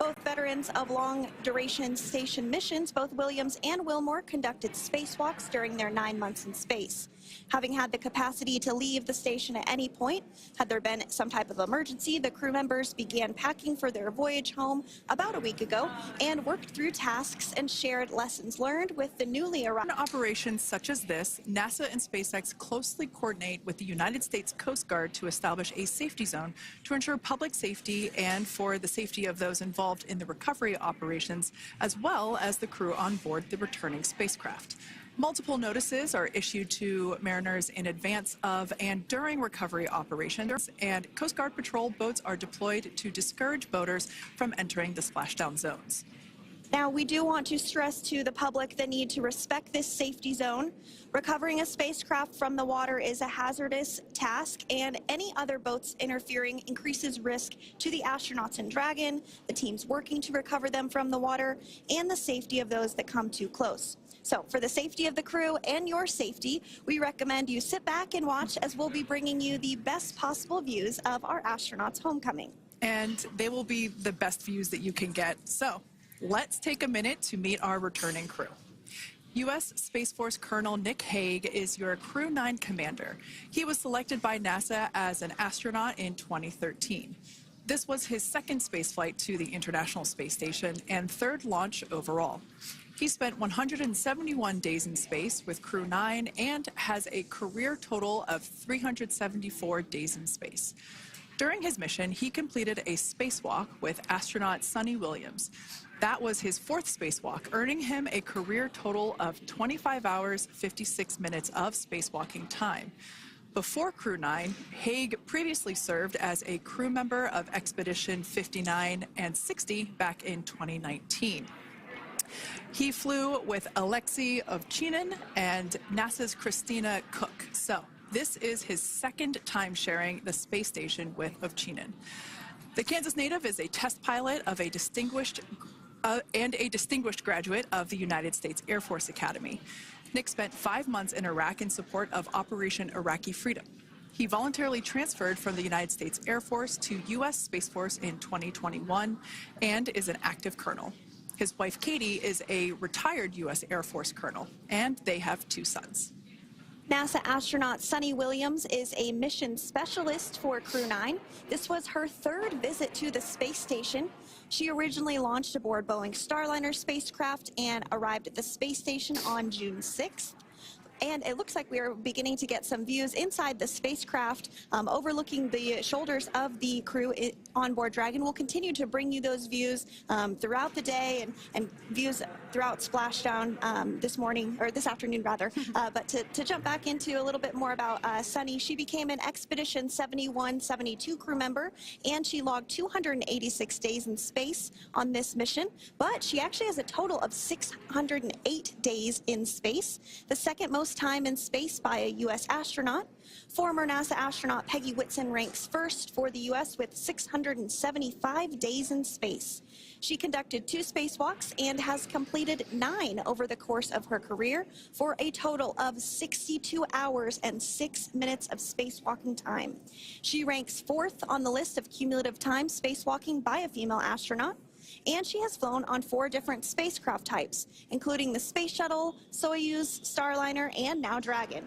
Both veterans of long-duration station missions, both Williams and Wilmore conducted spacewalks during their 9 months in space. Having had the capacity to leave the station at any point, had there been some type of emergency, the crew members began packing for their voyage home about a week ago and worked through tasks and shared lessons learned with the newly arrived. In operations such as this, NASA and SpaceX closely coordinate with the United States Coast Guard to establish a safety zone to ensure public safety and for the safety of those involved in the recovery operations, as well as the crew on board the returning spacecraft. Multiple notices are issued to mariners in advance of and during recovery operations, and Coast Guard patrol boats are deployed to discourage boaters from entering the splashdown zones. Now, we do want to stress to the public the need to respect this safety zone. Recovering a spacecraft from the water is a hazardous task, and any other boats interfering increases risk to the astronauts in Dragon, the teams working to recover them from the water, and the safety of those that come too close. So for the safety of the crew and your safety, we recommend you sit back and watch as we'll be bringing you the best possible views of our astronauts' homecoming. And they will be the best views that you can get. So let's take a minute to meet our returning crew. U.S. Space Force Colonel Nick Hague is your Crew 9 commander. He was selected by NASA as an astronaut in 2013. This was his second spaceflight to the International Space Station and third launch overall. He spent 171 days in space with Crew 9 and has a career total of 374 days in space. During his mission, he completed a spacewalk with astronaut Suni Williams. That was his fourth spacewalk, earning him a career total of 25 hours, 56 minutes of spacewalking time. Before Crew 9, Hague previously served as a crew member of Expedition 59 and 60 back in 2019. He flew with Alexei Ovchinin and NASA's Christina Cook. So this is his second time sharing the space station with Ovchinin. The Kansas native is a test pilot of a distinguished graduate of the United States Air Force Academy. Nick spent 5 months in Iraq in support of Operation Iraqi Freedom. He voluntarily transferred from the United States Air Force to U.S. Space Force in 2021 and is an active colonel. His wife, Katie, is a retired U.S. Air Force colonel, and they have 2 sons. NASA astronaut Suni Williams is a mission specialist for Crew 9. This was her third visit to the space station. She originally launched aboard Boeing Starliner spacecraft and arrived at the space station on June 6th. And it looks like we are beginning to get some views inside the spacecraft, overlooking the shoulders of the crew on board Dragon. We'll continue to bring you those views throughout the day and views throughout Splashdown this afternoon rather. But to jump back into a little bit more about Suni, she became an Expedition 71-72 crew member, and she logged 286 days in space on this mission. But she actually has a total of 608 days in space, the second most time in space by a U.S. astronaut. Former NASA astronaut Peggy Whitson ranks first for the U.S. with 675 days in space. She conducted 2 spacewalks and has completed 9 over the course of her career for a total of 62 hours and 6 minutes of spacewalking time. She ranks 4th on the list of cumulative time spacewalking by a female astronaut. And she has flown on 4 different spacecraft types, including the Space Shuttle, Soyuz, Starliner, and now Dragon.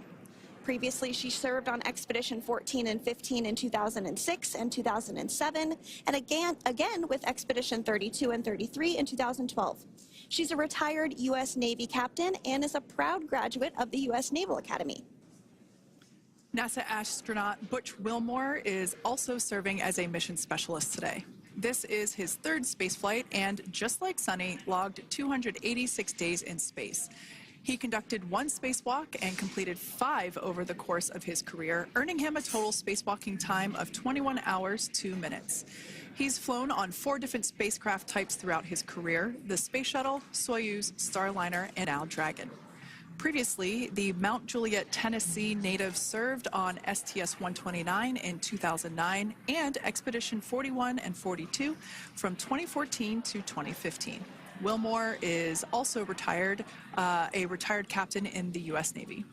Previously, she served on Expedition 14 and 15 in 2006 and 2007, and again with Expedition 32 and 33 in 2012. She's a retired U.S. Navy captain and is a proud graduate of the U.S. Naval Academy. NASA astronaut Butch Wilmore is also serving as a mission specialist today. This is his 3rd spaceflight and, just like Suni, logged 286 days in space. He conducted 1 spacewalk and completed 5 over the course of his career, earning him a total spacewalking time of 21 hours, 2 minutes. He's flown on 4 different spacecraft types throughout his career: the Space Shuttle, Soyuz, Starliner, and now Dragon. Previously, the Mount Juliet, Tennessee native served on STS-129 in 2009 and Expedition 41 and 42 from 2014 to 2015. Wilmore is also a retired captain in the U.S. Navy.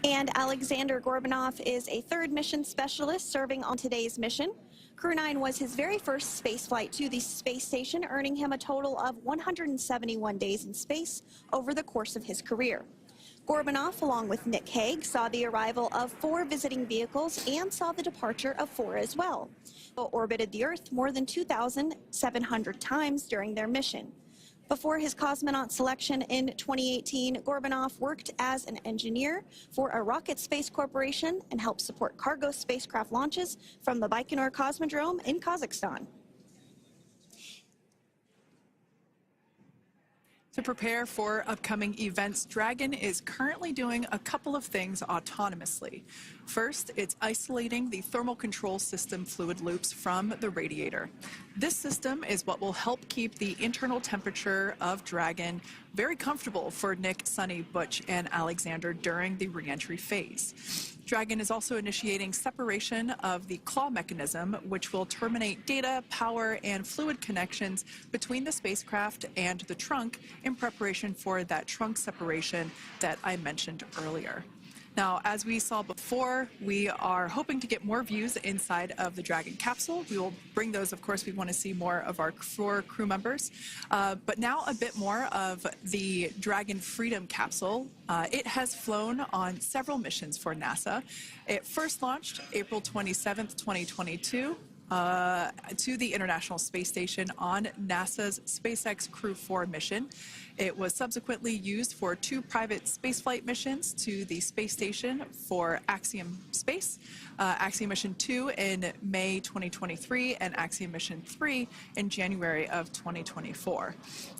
And Alexander Gorbunov is a 3rd mission specialist serving on today's mission. Crew 9 was his very first space flight to the space station, earning him a total of 171 days in space over the course of his career. Gorbunov, along with Nick Hague, saw the arrival of 4 visiting vehicles and saw the departure of 4 as well. They orbited the Earth more than 2,700 times during their mission. Before his cosmonaut selection in 2018, Gorbunov worked as an engineer for a rocket space corporation and helped support cargo spacecraft launches from the Baikonur Cosmodrome in Kazakhstan. To prepare for upcoming events, Dragon is currently doing a couple of things autonomously. First, it's isolating the thermal control system fluid loops from the radiator. This system is what will help keep the internal temperature of Dragon very comfortable for Nick, Suni, Butch, and Alexander during the re-entry phase. Dragon is also initiating separation of the claw mechanism, which will terminate data, power, and fluid connections between the spacecraft and the trunk in preparation for that trunk separation that I mentioned earlier. Now, as we saw before, we are hoping to get more views inside of the Dragon capsule. We will bring those, of course. We want to see more of our 4 crew members. But now a bit more of the Dragon Freedom capsule. It has flown on several missions for NASA. It first launched April 27th, 2022. To the International Space Station on NASA's SpaceX Crew 4 mission. It was subsequently used for 2 private spaceflight missions to the space station for Axiom Space, Axiom Mission 2 in May 2023, and Axiom Mission 3 in January of 2024.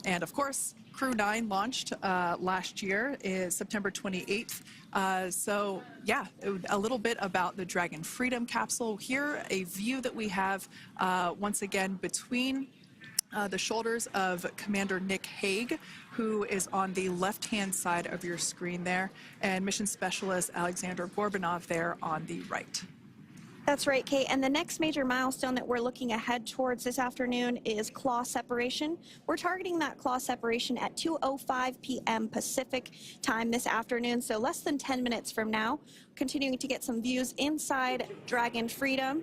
And of course, Crew 9 launched last year, is September 28th. So yeah, a little bit about the Dragon Freedom capsule. Here, a view that we have once again between the shoulders of Commander Nick Hague, who is on the left-hand side of your screen there, and Mission Specialist Alexander Gorbunov there on the right. That's right, Kate. And the next major milestone that we're looking ahead towards this afternoon is claw separation. We're targeting that claw separation at 2:05 p.m. Pacific time this afternoon, so less than 10 minutes from now. Continuing to get some views inside Dragon Freedom.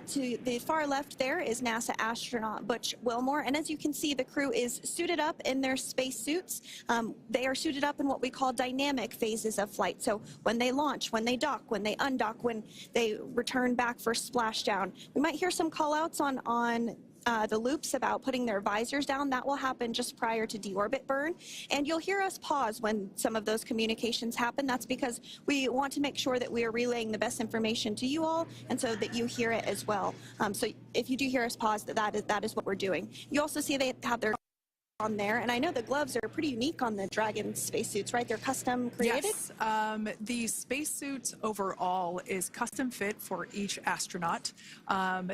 To the far left there is NASA astronaut Butch Wilmore, and as you can see, the crew is suited up in their space suits. They are suited up in what we call dynamic phases of flight. So when they launch, when they dock, when they undock, when they return back for splashdown. We might hear some call-outs on the loops about putting their visors down. That will happen just prior to deorbit burn. And you'll hear us pause when some of those communications happen. That's because we want to make sure that we are relaying the best information to you all, and so that you hear it as well. So if you do hear us pause, that is what we're doing. You also see they have their on there, and I know the gloves are pretty unique on the Dragon spacesuits, right? They're custom created? Yes, the spacesuit overall is custom fit for each astronaut.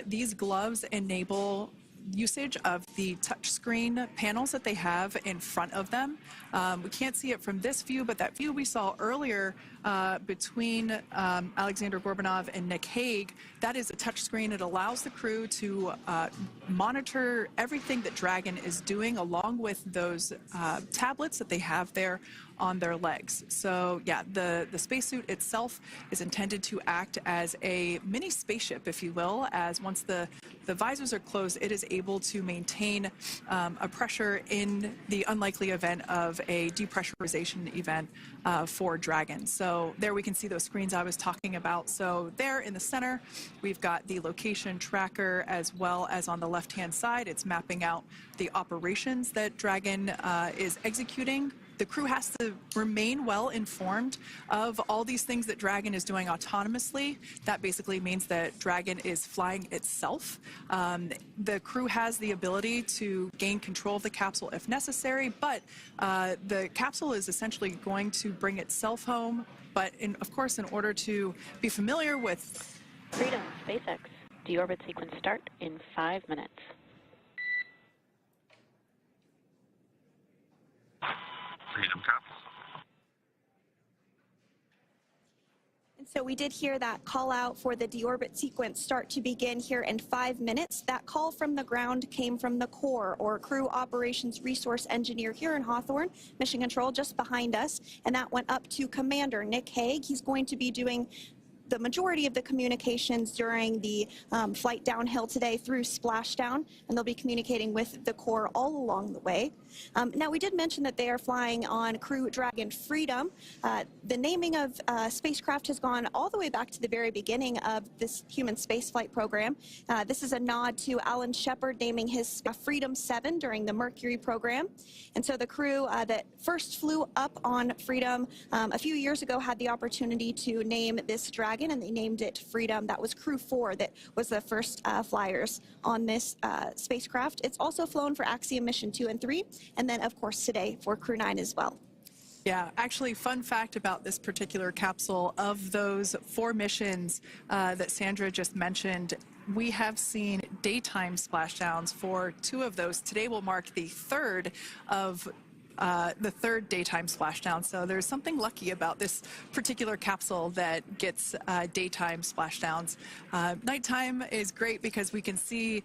These gloves enable usage of the touchscreen panels that they have in front of them. We can't see it from this view, but that view we saw earlier between Alexander Gorbunov and Nick Hague, that is a touchscreen. It allows the crew to monitor everything that Dragon is doing, along with those tablets that they have there on their legs. So yeah, the spacesuit itself is intended to act as a mini spaceship, if you will, as once the visors are closed, it is able to maintain a pressure in the unlikely event of a depressurization event for Dragon. So there we can see those screens I was talking about. So there in the center, we've got the location tracker, as well as on the left-hand side, it's mapping out the operations that Dragon is executing. The crew has to remain well informed of all these things that Dragon is doing autonomously. That basically means that Dragon is flying itself. The crew has the ability to gain control of the capsule if necessary, but the capsule is essentially going to bring itself home. But of course, in order to be familiar with Freedom, SpaceX, deorbit sequence start in 5 minutes. Freedom capsule. And so we did hear that call out for the deorbit sequence start to begin here in 5 minutes. That call from the ground came from the core, or Crew Operations Resource Engineer here in Hawthorne, Mission Control just behind us, and that went up to Commander Nick Hague. He's going to be doing the majority of the communications during the flight downhill today through Splashdown, and they'll be communicating with the core all along the way. Now, we did mention that they are flying on Crew Dragon Freedom. The naming of spacecraft has gone all the way back to the very beginning of this human spaceflight program. This is a nod to Alan Shepard naming his Freedom 7 during the Mercury program. And so the crew that first flew up on Freedom a few years ago had the opportunity to name this Dragon, and they named it Freedom. That was Crew 4 that was the first flyers on this spacecraft. It's also flown for Axiom Mission 2 and 3, and then, of course, today for Crew 9 as well. Yeah, actually, fun fact about this particular capsule, of those 4 missions that Sandra just mentioned, we have seen daytime splashdowns for 2 of those. Today will mark the third daytime splashdown. So there's something lucky about this particular capsule that gets daytime splashdowns. Nighttime is great because we can see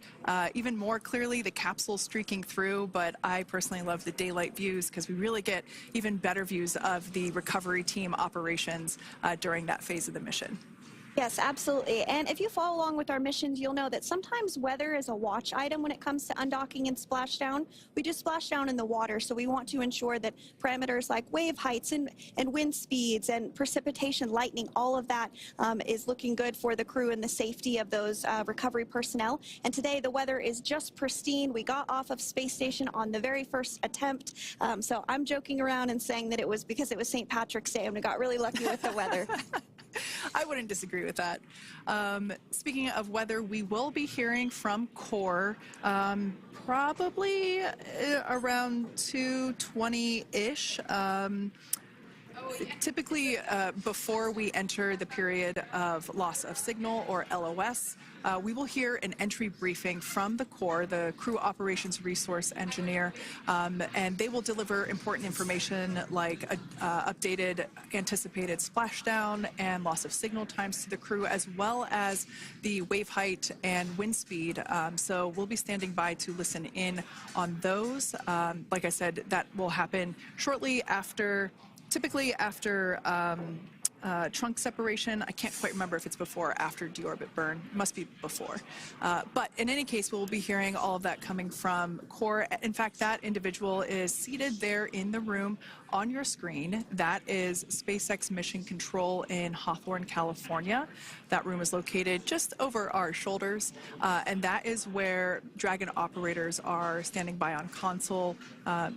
even more clearly the capsule streaking through, but I personally love the daylight views because we really get even better views of the recovery team operations during that phase of the mission. Yes, absolutely. And if you follow along with our missions, you'll know that sometimes weather is a watch item when it comes to undocking and splashdown. We do splashdown in the water, so we want to ensure that parameters like wave heights and wind speeds and precipitation, lightning, all of that is looking good for the crew and the safety of those recovery personnel. And today the weather is just pristine. We got off of space station on the very first attempt. So I'm joking around and saying that it was because it was St. Patrick's Day and we got really lucky with the weather. I wouldn't disagree with that. Speaking of weather, we will be hearing from core probably around 2:20-ish. Typically, before we enter the period of loss of signal, or LOS, we will hear an entry briefing from the core, the Crew Operations Resource Engineer, and they will deliver important information like updated anticipated splashdown and loss of signal times to the crew, as well as the wave height and wind speed. So we'll be standing by to listen in on those. Like I said, that will happen shortly after, typically after trunk separation. I can't quite remember if it's before or after deorbit burn. It must be before. But in any case, we'll be hearing all of that coming from core. In fact, that individual is seated there in the room on your screen. That is SpaceX Mission Control in Hawthorne, California. That room is located just over our shoulders, and that is where Dragon operators are standing by on console,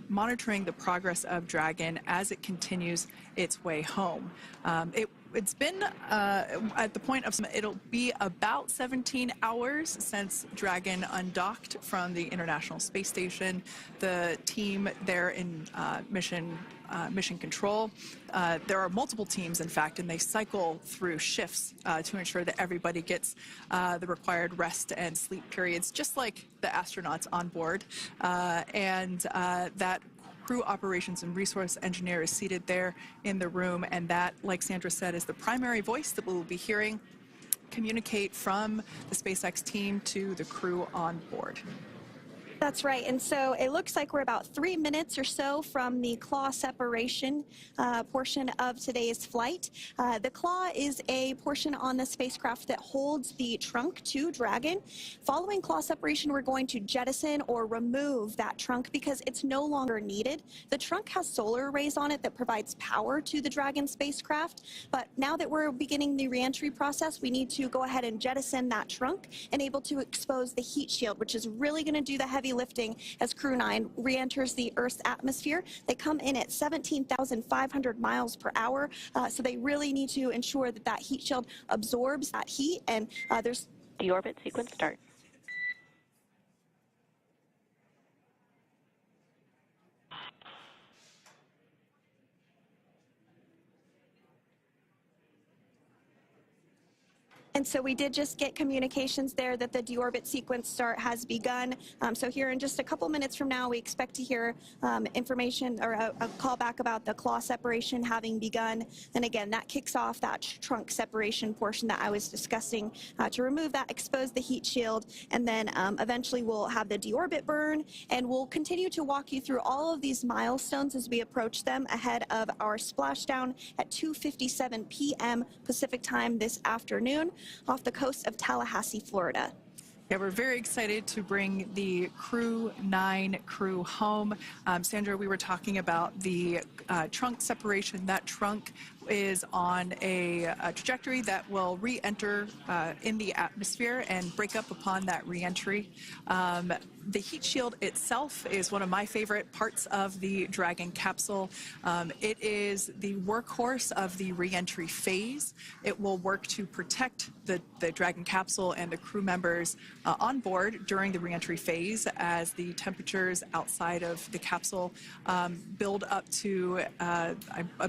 monitoring the progress of Dragon as it continues its way home. It's been at the point of, it'll be about 17 hours since Dragon undocked from the International Space Station. The team there in mission control, there are multiple teams, in fact, and they cycle through shifts to ensure that everybody gets the required rest and sleep periods, just like the astronauts on board. That Crew Operations and Resource Engineer is seated there in the room, and that, like Sandra said, is the primary voice that we will be hearing communicate from the SpaceX team to the crew on board. That's right. And so it looks like we're about 3 minutes or so from the claw separation portion of today's flight. The claw is a portion on the spacecraft that holds the trunk to Dragon. Following claw separation, we're going to jettison or remove that trunk because it's no longer needed. The trunk has solar arrays on it that provides power to the Dragon spacecraft. But now that we're beginning the reentry process, we need to go ahead and jettison that trunk and able to expose the heat shield, which is really going to do the heavy lifting as Crew 9 re-enters the Earth's atmosphere. They come in at 17,500 miles per hour, so they really need to ensure that that heat shield absorbs that heat, and there's... Deorbit sequence start. And so we did just get communications there that the deorbit sequence start has begun. So here in just a couple minutes from now, we expect to hear information or a call back about the claw separation having begun. And again, that kicks off that trunk separation portion that I was discussing to remove that, expose the heat shield, and then eventually we'll have the deorbit burn, and we'll continue to walk you through all of these milestones as we approach them ahead of our splashdown at 2:57 p.m. Pacific time this afternoon off the coast of Tallahassee, Florida. Yeah, we're very excited to bring the Crew 9 crew home. Sandra, we were talking about the trunk separation. That trunk is on a trajectory that will re-enter in the atmosphere and break up upon that re-entry. The heat shield itself is one of my favorite parts of the Dragon capsule. It is the workhorse of the re-entry phase. It will work to protect the Dragon capsule and the crew members on board during the re-entry phase as the temperatures outside of the capsule build up to, I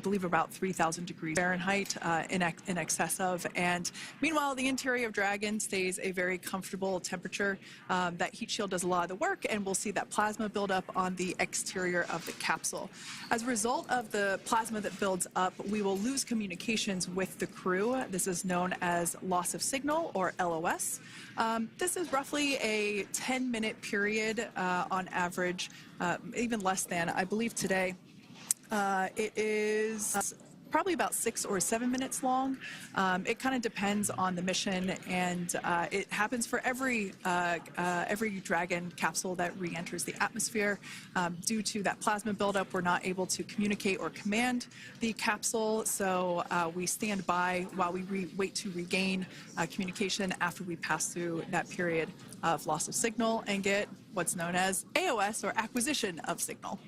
believe, about 3,000 degrees Fahrenheit in excess of. And meanwhile, the interior of Dragon stays a very comfortable temperature. That heat shield does a lot of the work, and we'll see that plasma build up on the exterior of the capsule. As a result of the plasma that builds up, we will lose communications with the crew. This is known as loss of signal, or LOS. This is roughly a 10-minute period on average, even less than. I believe today it is probably about 6 or 7 minutes long. It kind of depends on the mission, and it happens for every Dragon capsule that re-enters the atmosphere. Due to that plasma buildup, we're not able to communicate or command the capsule, so we stand by while we wait to regain communication after we pass through that period of loss of signal and get what's known as AOS, or acquisition of signal.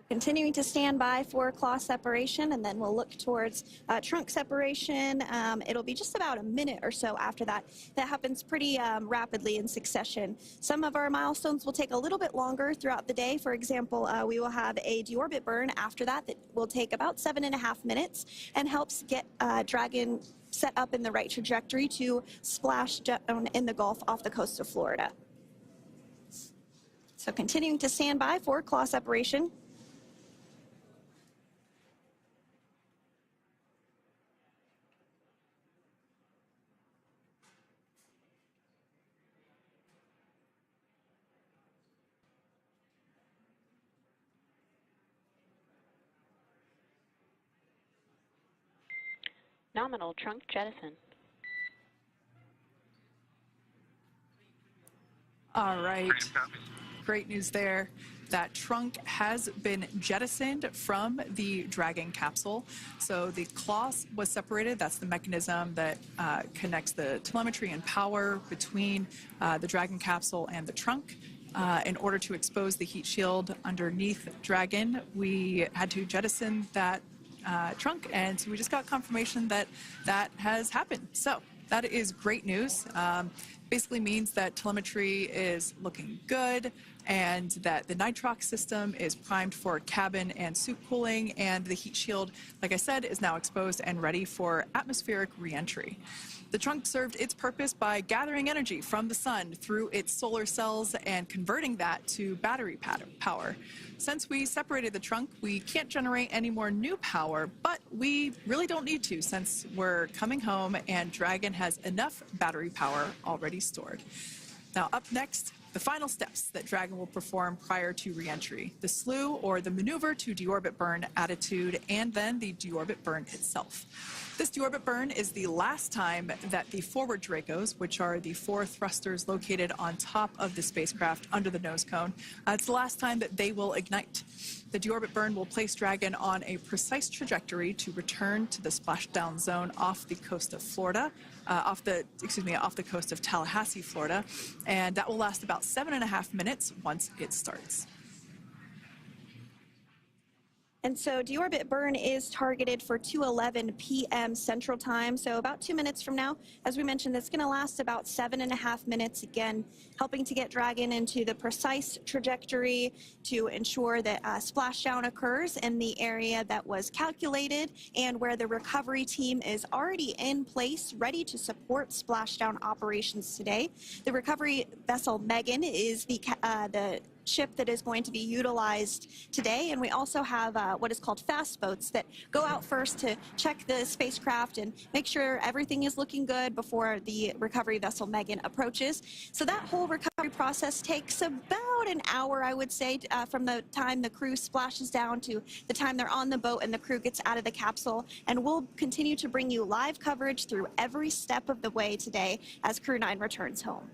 Continuing to stand by for claw separation, and then we'll look towards trunk separation. It'll be just about a minute or so after that. That happens pretty rapidly in succession. Some of our milestones will take a little bit longer throughout the day. For example, we will have a deorbit burn after that will take about 7.5 minutes and helps get Dragon set up in the right trajectory to splash down in the Gulf off the coast of Florida. So continuing to stand by for claw separation. Nominal trunk jettison. All right. Great news there. That trunk has been jettisoned from the Dragon capsule. So the claw was separated. That's the mechanism that connects the telemetry and power between the Dragon capsule and the trunk. In order to expose the heat shield underneath Dragon, we had to jettison that trunk, and so we just got confirmation that that has happened. So that is great news. Basically means that telemetry is looking good, and that the nitrox system is primed for cabin and suit cooling, and the heat shield, like I said, is now exposed and ready for atmospheric re-entry. The trunk served its purpose by gathering energy from the sun through its solar cells and converting that to battery power. Since we separated the trunk, we can't generate any more new power, but we really don't need to since we're coming home and Dragon has enough battery power already stored. Now up next, the final steps that Dragon will perform prior to re-entry: the slew, or the maneuver to deorbit burn attitude, and then the deorbit burn itself. This deorbit burn is the last time that the forward Dracos, which are the 4 thrusters located on top of the spacecraft under the nose cone, it's the last time that they will ignite. The deorbit burn will place Dragon on a precise trajectory to return to the splashdown zone off the coast of Florida, off the coast of Tallahassee, Florida, and that will last about 7.5 minutes once it starts. And so deorbit burn is targeted for 2:11 p.m. Central Time, so about 2 minutes from now. As we mentioned, it's going to last about 7.5 minutes, again, helping to get Dragon into the precise trajectory to ensure that splashdown occurs in the area that was calculated and where the recovery team is already in place, ready to support splashdown operations today. The recovery vessel Megan is the ship that is going to be utilized today, and we also have what is called fast boats that go out first to check the spacecraft and make sure everything is looking good before the recovery vessel Megan approaches. So that whole recovery process takes about an hour, I would say, from the time the crew splashes down to the time they're on the boat and the crew gets out of the capsule. And we'll continue to bring you live coverage through every step of the way today as Crew 9 returns home.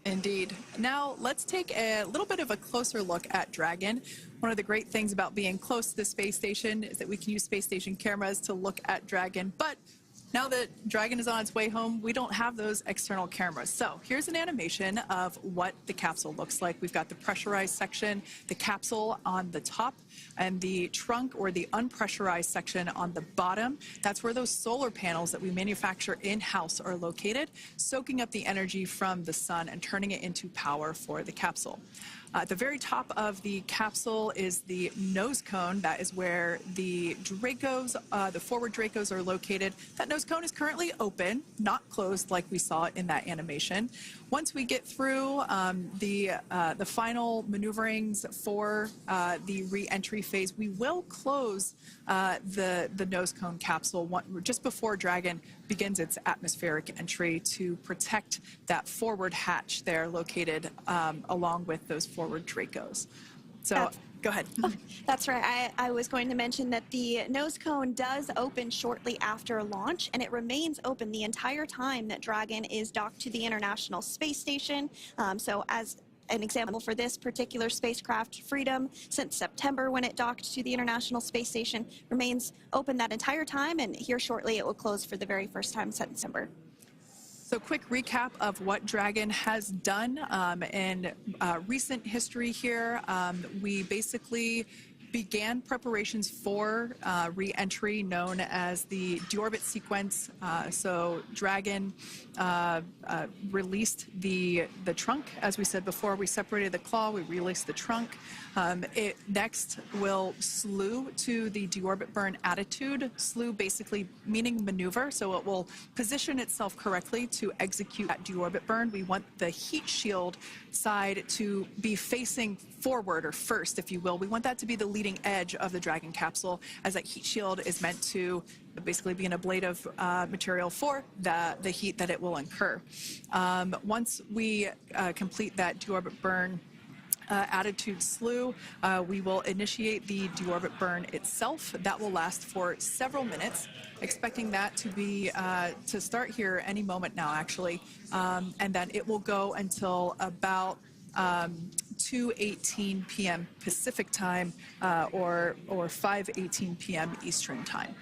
Indeed. Now, let's take a little bit of a closer look at Dragon. One of the great things about being close to the space station is that we can use space station cameras to look at Dragon. But now that Dragon is on its way home, we don't have those external cameras. So here's an animation of what the capsule looks like. We've got the pressurized section, the capsule on the top, and the trunk or the unpressurized section on the bottom. That's where those solar panels that we manufacture in-house are located, soaking up the energy from the sun and turning it into power for the capsule. At the very top of the capsule is the nose cone. That is where the Dracos, the forward Dracos, are located. That nose cone is currently open, not closed like we saw in that animation. Once we get through the final maneuverings for the re-entry phase, we will close the nose cone capsule just before Dragon begins its atmospheric entry to protect that forward hatch there located along with those forward Dracos. So go ahead. Oh, that's right. I was going to mention that the nose cone does open shortly after launch, and it remains open the entire time that Dragon is docked to the International Space Station. So as an example for this particular spacecraft, Freedom, since September when it docked to the International Space Station, remains open that entire time, and here shortly it will close for the very first time since December. So quick recap of what Dragon has done in recent history here. We basically began preparations for re-entry known as the deorbit sequence. So Dragon released the trunk. As we said before, we separated the claw, we released the trunk. It next will slew to the deorbit burn attitude. Slew basically meaning maneuver, so it will position itself correctly to execute that deorbit burn. We want the heat shield side to be facing forward, or first, if you will. We want that to be the leading edge of the Dragon capsule, as that heat shield is meant to basically be an ablative material for the heat that it will incur. Once we complete that deorbit burn attitude slew, we will initiate the deorbit burn itself. That will last for several minutes, expecting that to be to start here any moment now, actually, and then it will go until about 2:18 p.m. Pacific time or 5:18 p.m. Eastern time.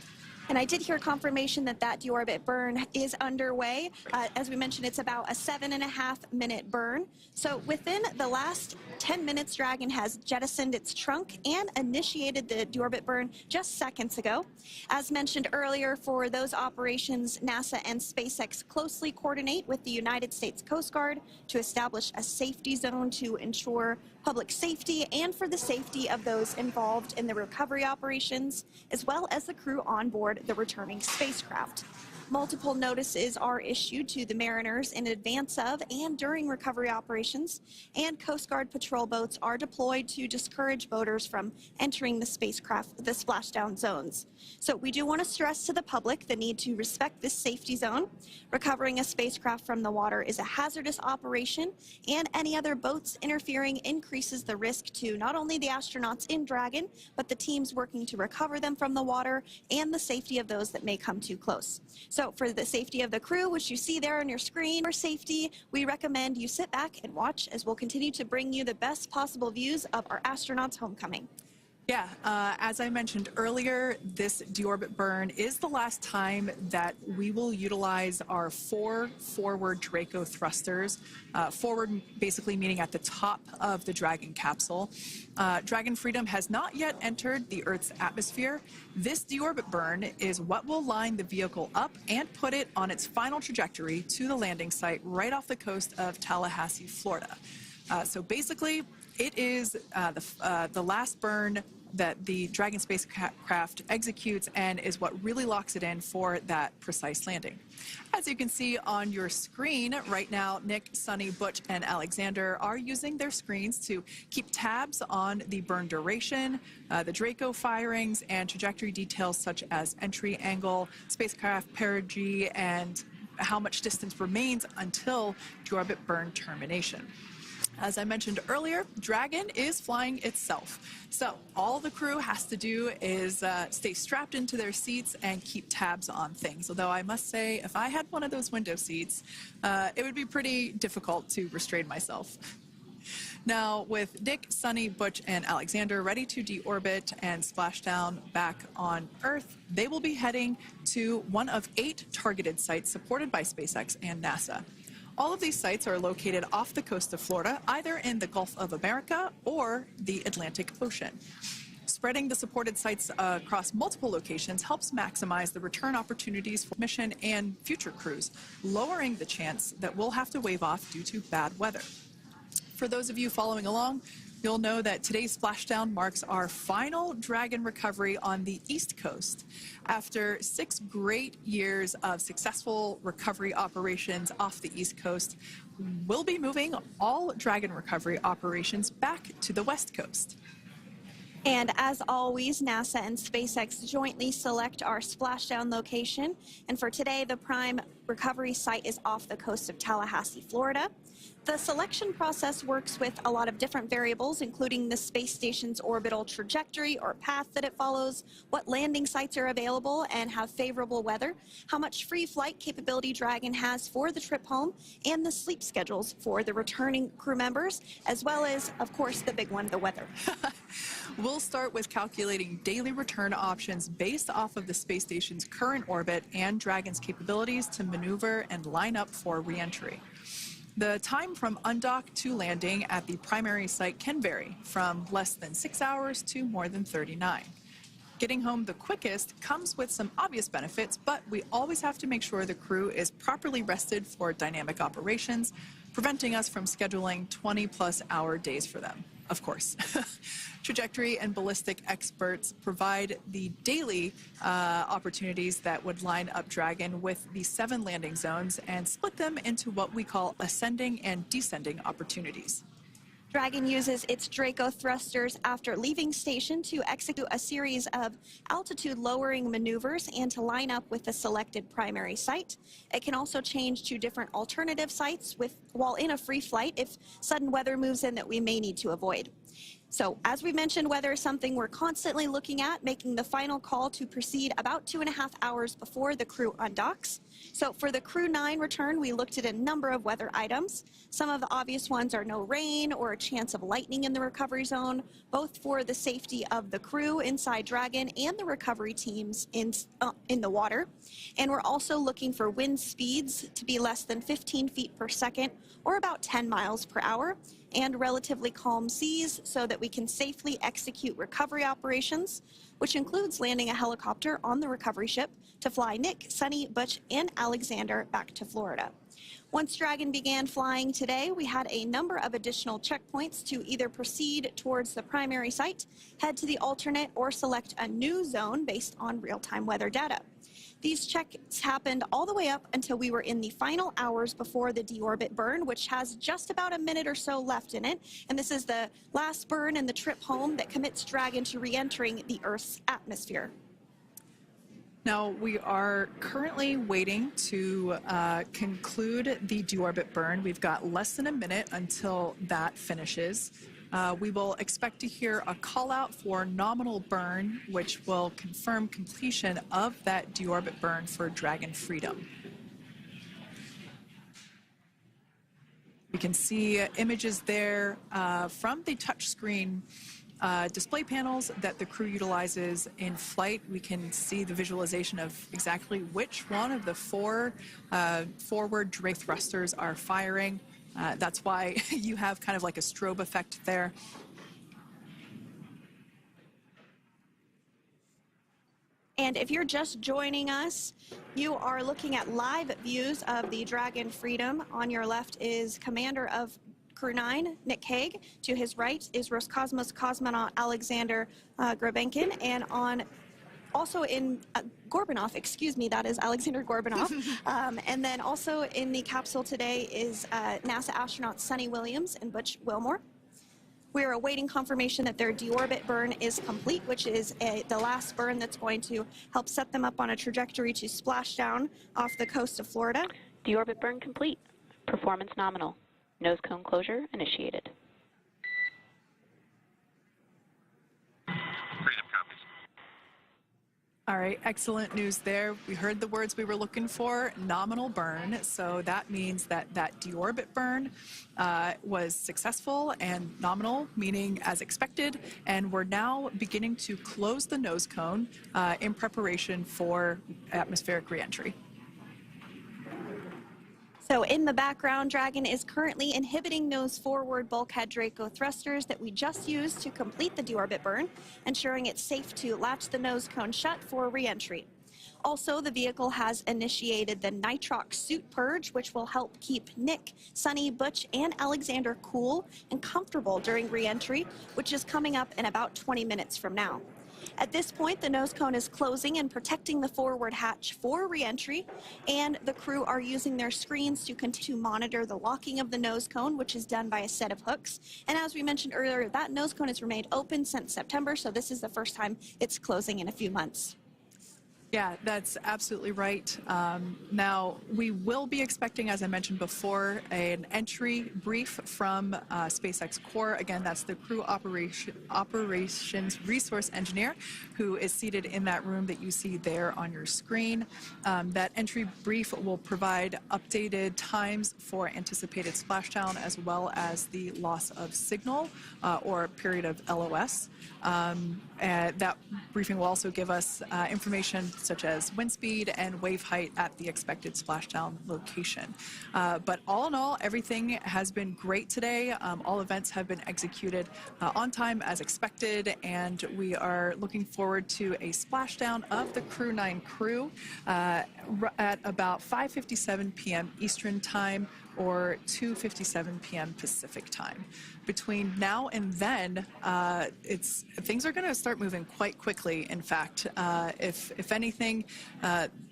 And I did hear confirmation that that deorbit burn is underway. As we mentioned, it's about a 7.5-minute burn. So within the last 10 minutes, Dragon has jettisoned its trunk and initiated the deorbit burn just seconds ago. As mentioned earlier, for those operations, NASA and SpaceX closely coordinate with the United States Coast Guard to establish a safety zone to ensure public safety and for the safety of those involved in the recovery operations, as well as the crew on board the returning spacecraft. Multiple notices are issued to the mariners in advance of and during recovery operations, and Coast Guard patrol boats are deployed to discourage boaters from entering the spacecraft, the splashdown zones. So we do want to stress to the public the need to respect this safety zone. Recovering a spacecraft from the water is a hazardous operation, and any other boats interfering increases the risk to not only the astronauts in Dragon, but the teams working to recover them from the water and the safety of those that may come too close. So for the safety of the crew, which you see there on your screen, for safety, we recommend you sit back and watch as we'll continue to bring you the best possible views of our astronauts' homecoming. Yeah, as I mentioned earlier, this deorbit burn is the last time that we will utilize our 4 forward Draco thrusters. Forward basically meaning at the top of the Dragon capsule. Dragon Freedom has not yet entered the Earth's atmosphere. This deorbit burn is what will line the vehicle up and put it on its final trajectory to the landing site right off the coast of Tallahassee, Florida. So basically, it is the last burn that the Dragon spacecraft executes and is what really locks it in for that precise landing. As you can see on your screen right now, Nick, Suni, Butch, and Alexander are using their screens to keep tabs on the burn duration, the Draco firings, and trajectory details such as entry angle, spacecraft perigee, and how much distance remains until deorbit burn termination. As I mentioned earlier, Dragon is flying itself. So all the crew has to do is stay strapped into their seats and keep tabs on things. Although I must say, if I had one of those window seats, it would be pretty difficult to restrain myself. Now, with Nick, Suni, Butch, and Alexander ready to deorbit and splashdown back on Earth, they will be heading to one of 8 targeted sites supported by SpaceX and NASA. All of these sites are located off the coast of Florida, either in the Gulf of America or the Atlantic Ocean. Spreading the supported sites across multiple locations helps maximize the return opportunities for mission and future crews, lowering the chance that we'll have to wave off due to bad weather. For those of you following along, you'll know that today's splashdown marks our final Dragon recovery on the East Coast. After 6 great years of successful recovery operations off the East Coast, we'll be moving all Dragon recovery operations back to the West Coast. And as always, NASA and SpaceX jointly select our splashdown location. And for today, the prime recovery site is off the coast of Tallahassee, Florida. The selection process works with a lot of different variables, including the space station's orbital trajectory or path that it follows, what landing sites are available and have favorable weather, how much free flight capability Dragon has for the trip home, and the sleep schedules for the returning crew members, as well as, of course, the big one, the weather. We'll start with calculating daily return options based off of the space station's current orbit and Dragon's capabilities to maneuver and line up for re-entry. The time from undock to landing at the primary site can vary from less than 6 hours to more than 39. Getting home the quickest comes with some obvious benefits, but we always have to make sure the crew is properly rested for dynamic operations, preventing us from scheduling 20-plus hour days for them, of course. Trajectory and ballistic experts provide the daily opportunities that would line up Dragon with the 7 landing zones and split them into what we call ascending and descending opportunities. Dragon uses its Draco thrusters after leaving station to execute a series of altitude-lowering maneuvers and to line up with the selected primary site. It can also change to different alternative sites while in a free flight if sudden weather moves in that we may need to avoid. So, as we mentioned, weather is something we're constantly looking at, making the final call to proceed about 2.5 hours before the crew undocks. So, for the Crew 9 return, we looked at a number of weather items. Some of the obvious ones are no rain or a chance of lightning in the recovery zone, both for the safety of the crew inside Dragon and the recovery teams in the water. And we're also looking for wind speeds to be less than 15 feet per second or about 10 miles per hour, and relatively calm seas so that we can safely execute recovery operations, which includes landing a helicopter on the recovery ship to fly Nick, Suni, Butch, and Alexander back to Florida. Once Dragon began flying today, we had a number of additional checkpoints to either proceed towards the primary site, head to the alternate, or select a new zone based on real-time weather data. These checks happened all the way up until we were in the final hours before the deorbit burn, which has just about a minute or so left in it. And this is the last burn in the trip home that commits Dragon to re-entering the Earth's atmosphere. Now, we are currently waiting to conclude the deorbit burn. We've got less than a minute until that finishes. We will expect to hear a call out for nominal burn, which will confirm completion of that deorbit burn for Dragon Freedom. We can see images there from the touchscreen display panels that the crew utilizes in flight. We can see the visualization of exactly which one of the four forward drake thrusters are firing. That's why you have kind of like a strobe effect there. And if you're just joining us, you are looking at live views of the Dragon Freedom. On your left is Commander of Crew 9, Nick Hague. To his right is Roscosmos cosmonaut Alexander Grabenkin. And also in Gorbunov, excuse me, that is Alexander Gorbunov. And then also in the capsule today is NASA astronaut Suni Williams and Butch Wilmore. We are awaiting confirmation that their deorbit burn is complete, which is the last burn that's going to help set them up on a trajectory to Splashdown off the coast of Florida. Deorbit burn complete. Performance nominal. Nose cone closure initiated. Freedom copies. All right, excellent news there. We heard the words we were looking for, nominal burn. So that means that that deorbit burn was successful and nominal, meaning as expected. And we're now beginning to close the nose cone in preparation for atmospheric reentry. So in the background, Dragon is currently inhibiting nose forward bulkhead Draco thrusters that we just used to complete the deorbit burn, ensuring it's safe to latch the nose cone shut for reentry. Also, the vehicle has initiated the nitrox suit purge, which will help keep Nick, Suni, Butch, and Alexander cool and comfortable during reentry, which is coming up in about 20 minutes from now. At this point, the nose cone is closing and protecting the forward hatch for reentry, and the crew are using their screens to continue to monitor the locking of the nose cone, which is done by a set of hooks. And as we mentioned earlier, that nose cone has remained open since September, so this is the first time it's closing in a few months. Yeah, that's absolutely right. Now, we will be expecting, as I mentioned before, an entry brief from SpaceX Crew. Again, that's the crew operations resource engineer who is seated in that room that you see there on your screen. That entry brief will provide updated times for anticipated splashdown as well as the loss of signal or period of LOS. That briefing will also give us information such as wind speed and wave height at the expected splashdown location. But all in all, everything has been great today. All events have been executed on time as expected, and we are looking forward to a splashdown of the Crew 9 crew at about 5:57 p.m. Eastern Time or 2:57 p.m. Pacific Time. Between now and then, things are going to start moving quite quickly. In fact, if anything,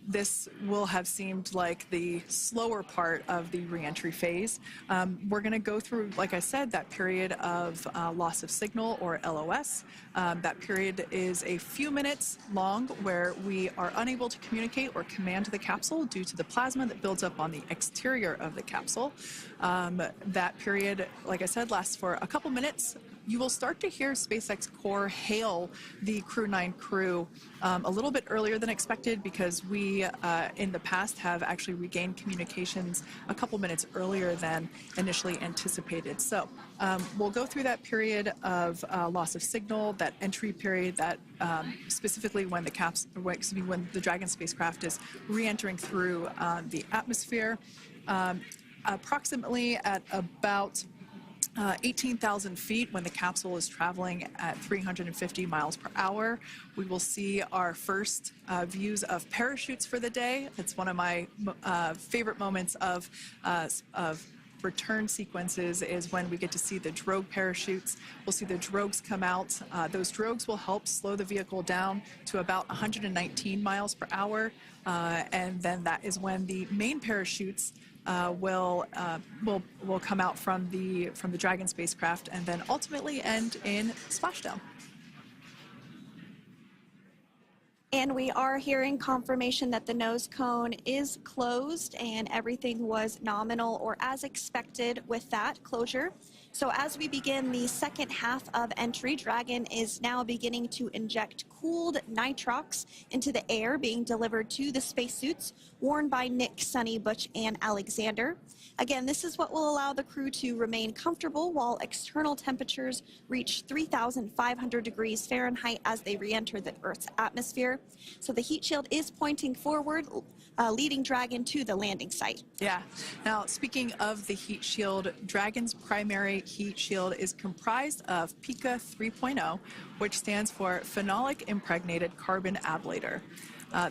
this will have seemed like the slower part of the reentry phase. We're going to go through, like I said, that period of loss of signal or LOS. That period is a few minutes long where we are unable to communicate or command the capsule due to the plasma that builds up on the exterior of the capsule. That period, like I said, lasts for a couple minutes. You will start to hear SpaceX Crew hail the Crew 9 crew a little bit earlier than expected because we, in the past, have actually regained communications a couple minutes earlier than initially anticipated. So we'll go through that period of loss of signal, that entry period, that specifically when when the Dragon spacecraft is re-entering through the atmosphere, approximately at about 18,000 feet when the capsule is traveling at 350 miles per hour. We will see our first views of parachutes for the day. It's one of my favorite moments of return sequences is when we get to see the drogue parachutes. We'll see the drogues come out. Those drogues will help slow the vehicle down to about 119 miles per hour. And then that is when the main parachutes will come out from the Dragon spacecraft and then ultimately end in splashdown. And we are hearing confirmation that the nose cone is closed and everything was nominal or as expected with that closure. So as we begin the second half of entry, Dragon is now beginning to inject cooled nitrox into the air being delivered to the spacesuits worn by Nick, Suni, Butch, and Alexander. Again, this is what will allow the crew to remain comfortable while external temperatures reach 3,500 degrees Fahrenheit as they re-enter the Earth's atmosphere. So the heat shield is pointing forward, leading Dragon to the landing site. Yeah. Now, speaking of the heat shield, Dragon's primary heat shield is comprised of PICA 3.0, which stands for Phenolic Impregnated Carbon Ablator.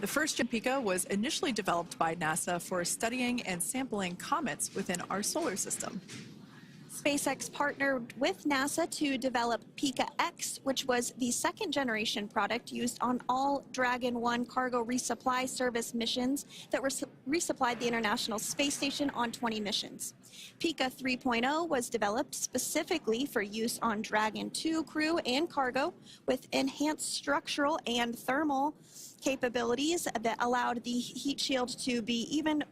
The first-gen PICA was initially developed by NASA for studying and sampling comets within our solar system. SpaceX partnered with NASA to develop PICA X, which was the second-generation product used on all Dragon 1 cargo resupply service missions that resupplied the International Space Station on 20 missions. PICA 3.0 was developed specifically for use on Dragon 2 crew and cargo with enhanced structural and thermal capabilities that allowed the heat shield to be even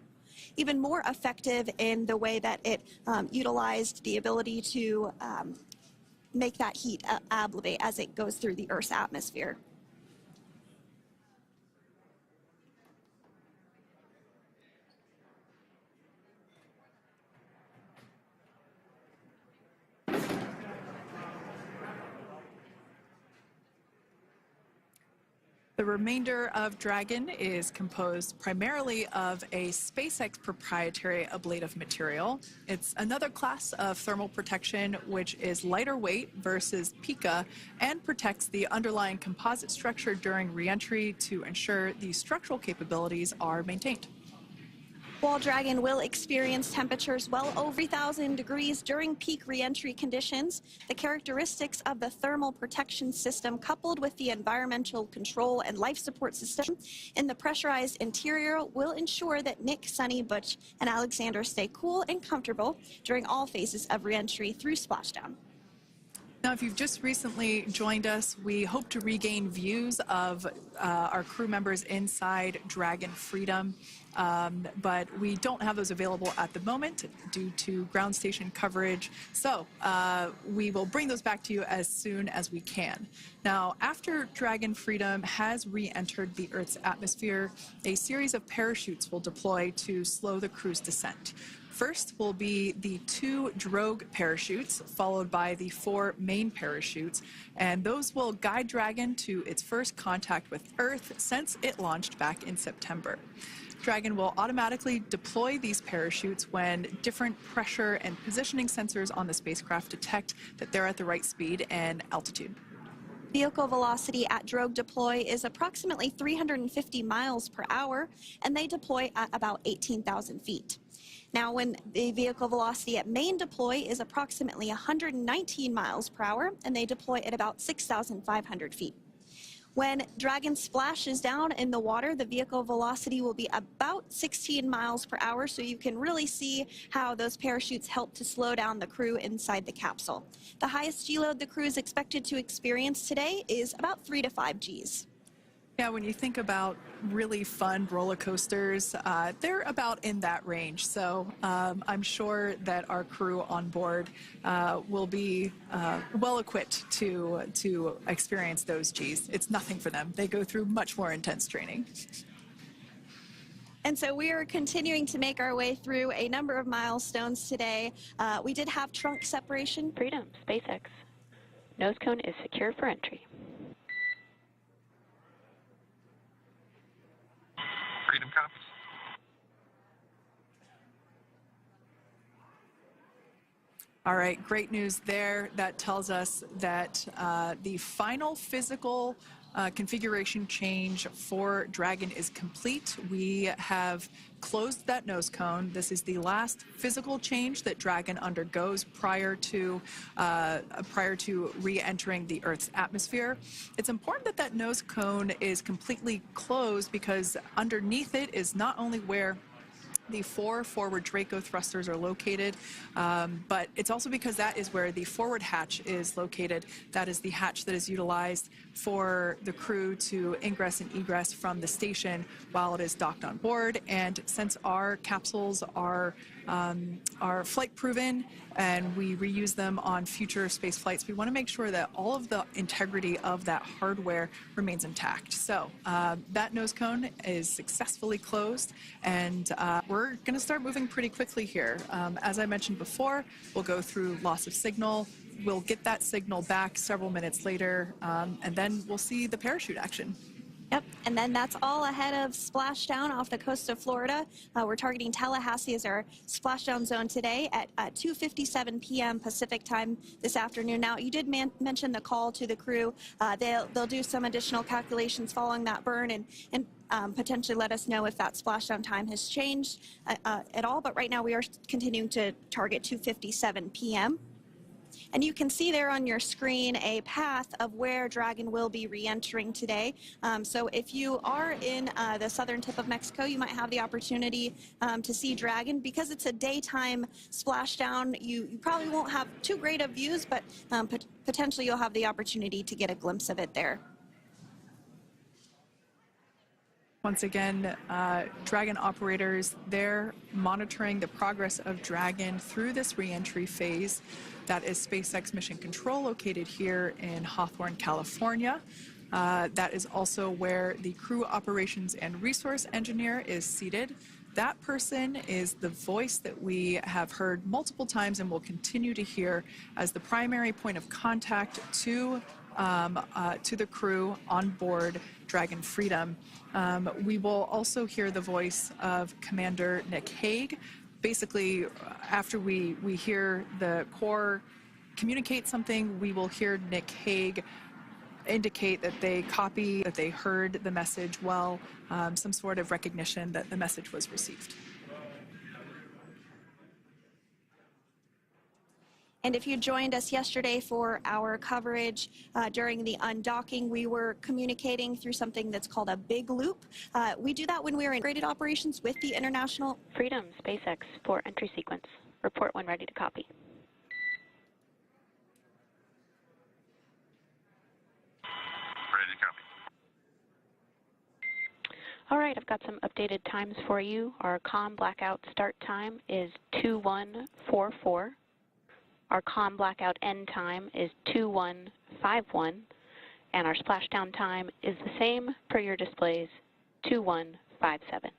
more effective in the way that it utilized the ability to make that heat ablevate as it goes through the Earth's atmosphere. The remainder of Dragon is composed primarily of a SpaceX proprietary ablative material. It's another class of thermal protection which is lighter weight versus PICA and protects the underlying composite structure during reentry to ensure the structural capabilities are maintained. While Dragon will experience temperatures well over 3,000 degrees during peak reentry conditions, the characteristics of the thermal protection system coupled with the environmental control and life support system in the pressurized interior will ensure that Nick, Suni, Butch, and Alexander stay cool and comfortable during all phases of reentry through Splashdown. Now, if you've just recently joined us, we hope to regain views of our crew members inside Dragon Freedom, but we don't have those available at the moment due to ground station coverage. So we will bring those back to you as soon as we can. Now, after Dragon Freedom has re-entered the Earth's atmosphere, a series of parachutes will deploy to slow the crew's descent. First will be the 2 drogue parachutes, followed by the 4 main parachutes, and those will guide Dragon to its first contact with Earth since it launched back in September. Dragon will automatically deploy these parachutes when different pressure and positioning sensors on the spacecraft detect that they're at the right speed and altitude. Vehicle velocity at drogue deploy is approximately 350 miles per hour, and they deploy at about 18,000 feet. Now, when the vehicle velocity at main deploy is approximately 119 miles per hour, and they deploy at about 6,500 feet. When Dragon splashes down in the water, the vehicle velocity will be about 16 miles per hour, so you can really see how those parachutes help to slow down the crew inside the capsule. The highest G-load the crew is expected to experience today is about 3 to 5 Gs. Yeah, when you think about really fun roller coasters, they're about in that range. So I'm sure that our crew on board will be well equipped to experience those Gs. It's nothing for them. They go through much more intense training. And so we are continuing to make our way through a number of milestones today. We did have trunk separation. Freedom, SpaceX. Nose cone is secure for entry. Freedom copies. All right, great news there. That tells us that the final physical configuration change for Dragon is complete. We have closed that nose cone. This is the last physical change that Dragon undergoes prior to re-entering the Earth's atmosphere. It's important that that nose cone is completely closed because underneath it is not only where the 4 forward Draco thrusters are located, but it's also because that is where the forward hatch is located. That is the hatch that is utilized for the crew to ingress and egress from the station while it is docked on board. And since our capsules are are flight proven, and we reuse them on future space flights. We want to make sure that all of the integrity of that hardware remains intact. So that nose cone is successfully closed, and we're going to start moving pretty quickly here. As I mentioned before, we'll go through loss of signal. We'll get that signal back several minutes later, and then we'll see the parachute action. Yep, and then that's all ahead of Splashdown off the coast of Florida. We're targeting Tallahassee as our splashdown zone today at 2:57 p.m. Pacific time this afternoon. Now, you did mention the call to the crew. They'll do some additional calculations following that burn and potentially let us know if that splashdown time has changed at all. But right now, we are continuing to target 2:57 p.m. And you can see there on your screen a path of where Dragon will be re-entering today. So if you are in the southern tip of Mexico, you might have the opportunity to see Dragon. Because it's a daytime splashdown, you probably won't have too great of views, but potentially you'll have the opportunity to get a glimpse of it there. Once again, Dragon operators, they're monitoring the progress of Dragon through this re-entry phase. That is SpaceX Mission Control, located here in Hawthorne, California. That is also where the crew operations and resource engineer is seated. That person is the voice that we have heard multiple times and will continue to hear as the primary point of contact to the crew on board Dragon Freedom. We will also hear the voice of Commander Nick Hague. Basically, after we hear the Corps communicate something, we will hear Nick Hague indicate that they copy, that they heard the message well, some sort of recognition that the message was received. And if you joined us yesterday for our coverage during the undocking, we were communicating through something that's called a big loop. We do that when we're in integrated operations with the International Freedom, SpaceX for entry sequence. Report when ready to copy. Ready to copy. All right, I've got some updated times for you. Our comm blackout start time is 2144. Our comm blackout end time is 2151, and our splashdown time is the same per your displays, 2157.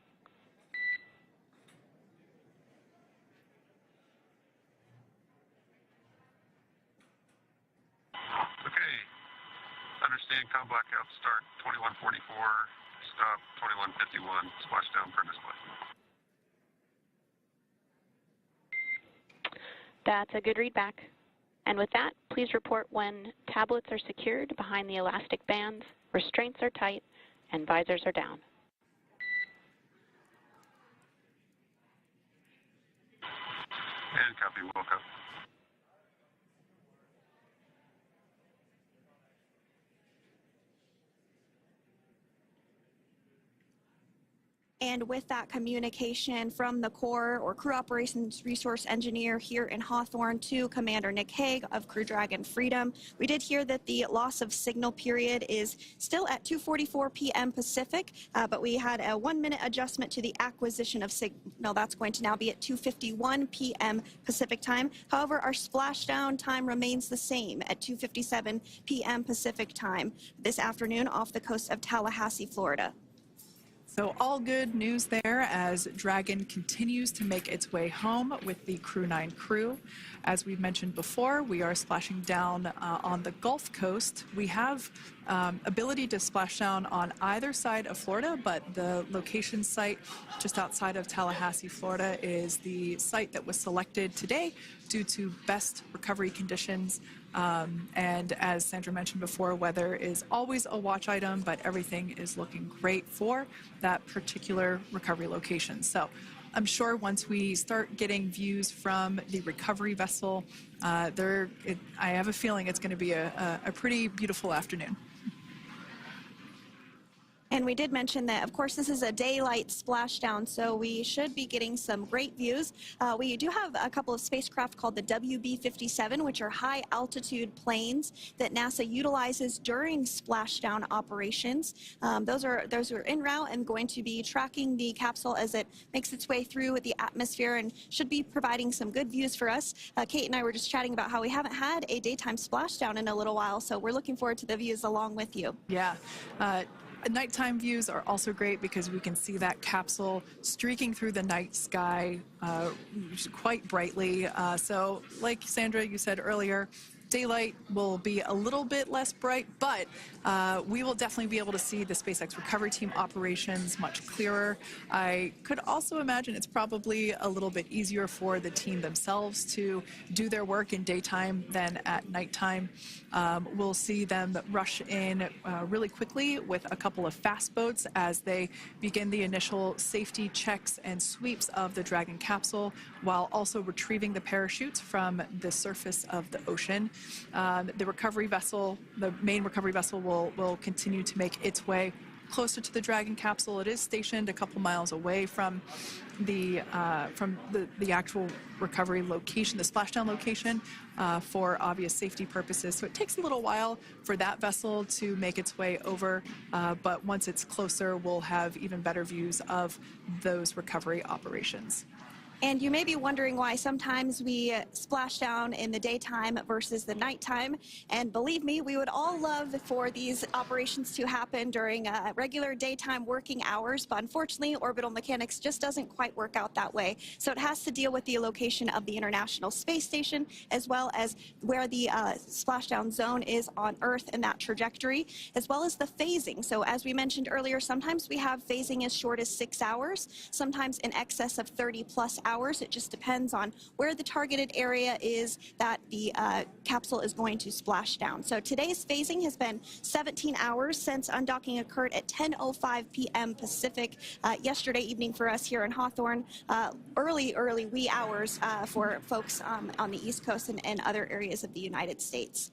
Okay. Understand comm blackout start 2144, stop 2151, splashdown per display. That's a good readback. And with that, please report when tablets are secured behind the elastic bands, restraints are tight, and visors are down. And copy, welcome. And with that communication from the Corps or Crew Operations Resource Engineer here in Hawthorne to Commander Nick Hague of Crew Dragon Freedom, we did hear that the loss of signal period is still at 2:44 p.m. Pacific, but we had a 1-minute adjustment to the acquisition of signal. That's going to now be at 2:51 p.m. Pacific time. However, our splashdown time remains the same at 2:57 p.m. Pacific time this afternoon off the coast of Tallahassee, Florida. So all good news there as Dragon continues to make its way home with the Crew 9 crew. As we've mentioned before, we are splashing down on the Gulf Coast. We have ability to splash down on either side of Florida, but the location site just outside of Tallahassee, Florida is the site that was selected today due to best recovery conditions. And as Sandra mentioned before, weather is always a watch item, but everything is looking great for that particular recovery location. So I'm sure once we start getting views from the recovery vessel, I have a feeling it's going to be a pretty beautiful afternoon. And we did mention that, of course, this is a daylight splashdown, so we should be getting some great views. We do have a couple of spacecraft called the WB-57, which are high-altitude planes that NASA utilizes during splashdown operations. Those are en route and going to be tracking the capsule as it makes its way through the atmosphere and should be providing some good views for us. Kate and I were just chatting about how we haven't had a daytime splashdown in a little while, so we're looking forward to the views along with you. Yeah. Nighttime views are also great because we can see that capsule streaking through the night sky quite brightly. So like Sandra, you said earlier, daylight will be a little bit less bright, but we will definitely be able to see the SpaceX recovery team operations much clearer. I could also imagine it's probably a little bit easier for the team themselves to do their work in daytime than at nighttime. We'll see them rush in really quickly with a couple of fast boats as they begin the initial safety checks and sweeps of the Dragon capsule, while also retrieving the parachutes from the surface of the ocean. The recovery vessel, the main recovery vessel, will continue to make its way closer to the Dragon capsule. It is stationed a couple miles away from the actual recovery location, the splashdown location, for obvious safety purposes. So it takes a little while for that vessel to make its way over, but once it's closer, we'll have even better views of those recovery operations. And you may be wondering why sometimes we splash down in the daytime versus the nighttime. And believe me, we would all love for these operations to happen during regular daytime working hours. But unfortunately, orbital mechanics just doesn't quite work out that way. So it has to deal with the location of the International Space Station, as well as where the splashdown zone is on Earth in that trajectory, as well as the phasing. So as we mentioned earlier, sometimes we have phasing as short as 6 hours, sometimes in excess of 30+ hours. It just depends on where the targeted area is that the capsule is going to splash down. So today's phasing has been 17 hours since undocking occurred at 10:05 p.m. Pacific yesterday evening for us here in Hawthorne. Early wee hours for folks on the East Coast and other areas of the United States.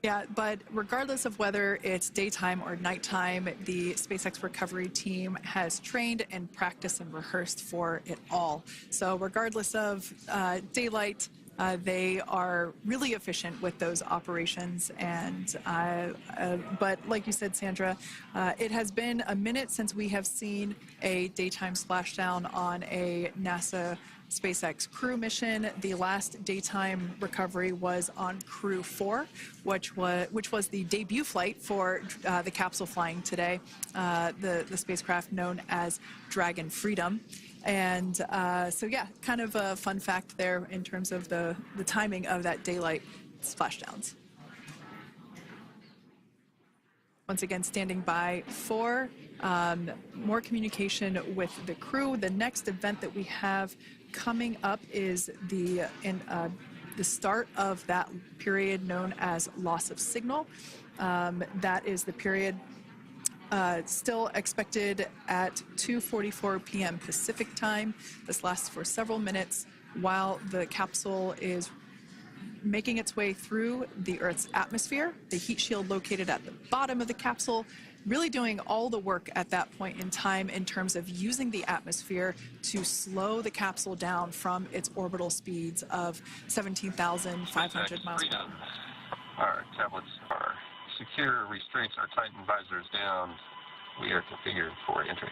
Yeah, but regardless of whether it's daytime or nighttime, the SpaceX recovery team has trained and practiced and rehearsed for it all. So regardless of daylight, they are really efficient with those operations. And but like you said, Sandra, it has been a minute since we have seen a daytime splashdown on a NASA SpaceX Crew mission. The last daytime recovery was on Crew 4, which was the debut flight for the capsule flying today, the spacecraft known as Dragon Freedom. And so yeah, kind of a fun fact there in terms of the timing of that daylight splashdowns. Once again, standing by for more communication with the crew. The next event that we have coming up is the start of that period known as loss of signal. That is the period still expected at 2:44 p.m. Pacific time. This lasts for several minutes while the capsule is making its way through the Earth's atmosphere. The heat shield located at the bottom of the capsule really doing all the work at that point in time in terms of using the atmosphere to slow the capsule down from its orbital speeds of 17,500 miles per hour. Our tablets are secure, restraints are tightened, visors down. We are configured for entry.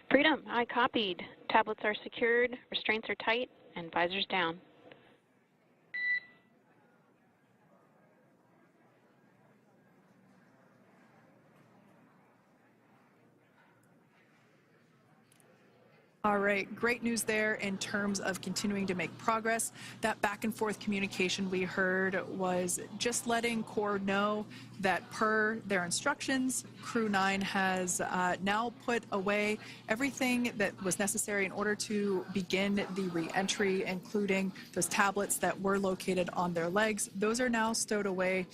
Freedom, I copied. Tablets are secured, restraints are tight, and visors down. All right, great news there in terms of continuing to make progress. That back and forth communication we heard was just letting Core know that per their instructions, Crew 9 has now put away everything that was necessary in order to begin the re-entry, including those tablets that were located on their legs. Those are now stowed away.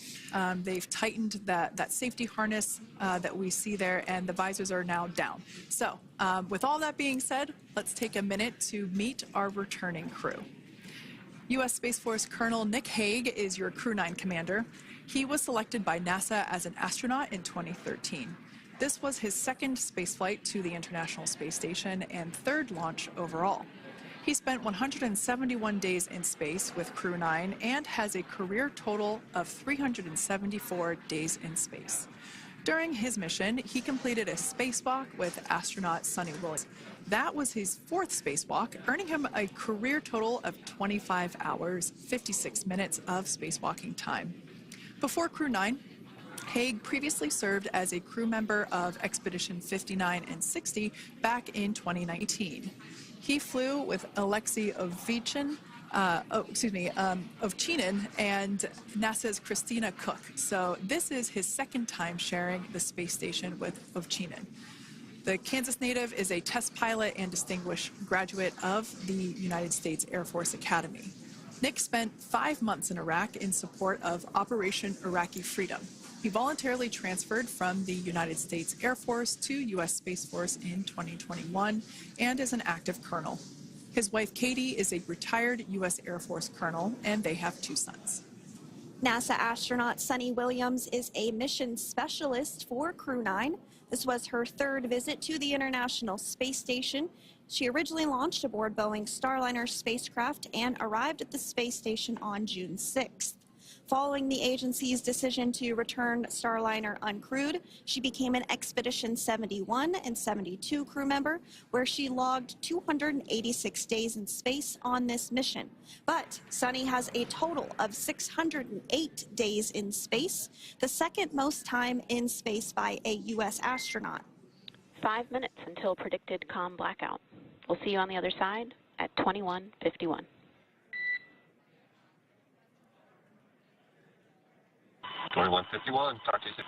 They've tightened that safety harness that we see there, and the visors are now down. So with all that being said, let's take a minute to meet our returning crew. U.S. Space Force Colonel Nick Hague is your Crew 9 commander. He was selected by NASA as an astronaut in 2013. This was his second spaceflight to the International Space Station and third launch overall. He spent 171 days in space with Crew 9 and has a career total of 374 days in space. During his mission, he completed a spacewalk with astronaut Suni Williams. That was his fourth spacewalk, earning him a career total of 25 hours, 56 minutes of spacewalking time. Before Crew 9, Haig previously served as a crew member of Expedition 59 and 60 back in 2019. He flew with Alexei Ovchinin and NASA's Christina Cook. So this is his second time sharing the space station with Ovchinin. The Kansas native is a test pilot and distinguished graduate of the United States Air Force Academy. Nick spent 5 months in Iraq in support of Operation Iraqi Freedom. He voluntarily transferred from the United States Air Force to U.S. Space Force in 2021 and is an active colonel. His wife, Katie, is a retired U.S. Air Force colonel, and they have 2 sons. NASA astronaut Suni Williams is a mission specialist for Crew 9. This was her third visit to the International Space Station. She originally launched aboard Boeing Starliner spacecraft and arrived at the space station on June 6th. Following the agency's decision to return Starliner uncrewed, she became an Expedition 71 and 72 crew member, where she logged 286 days in space on this mission. But Suni has a total of 608 days in space, the second most time in space by a U.S. astronaut. 5 minutes until predicted calm blackout. We'll see you on the other side at 21:51. Talk to you soon.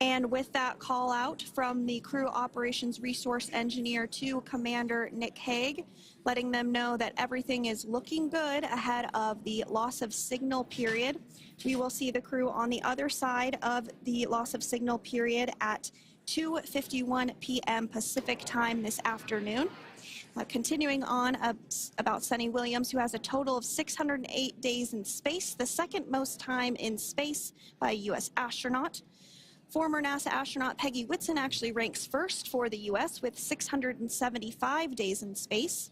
And with that call out from the Crew Operations Resource Engineer to Commander Nick Haig, letting them know that everything is looking good ahead of the loss of signal period. We will see the crew on the other side of the loss of signal period at 2:51 p.m. Pacific time this afternoon. Continuing on about Suni Williams, who has a total of 608 days in space, the second most time in space by a U.S. astronaut. Former NASA astronaut Peggy Whitson actually ranks first for the U.S. with 675 days in space.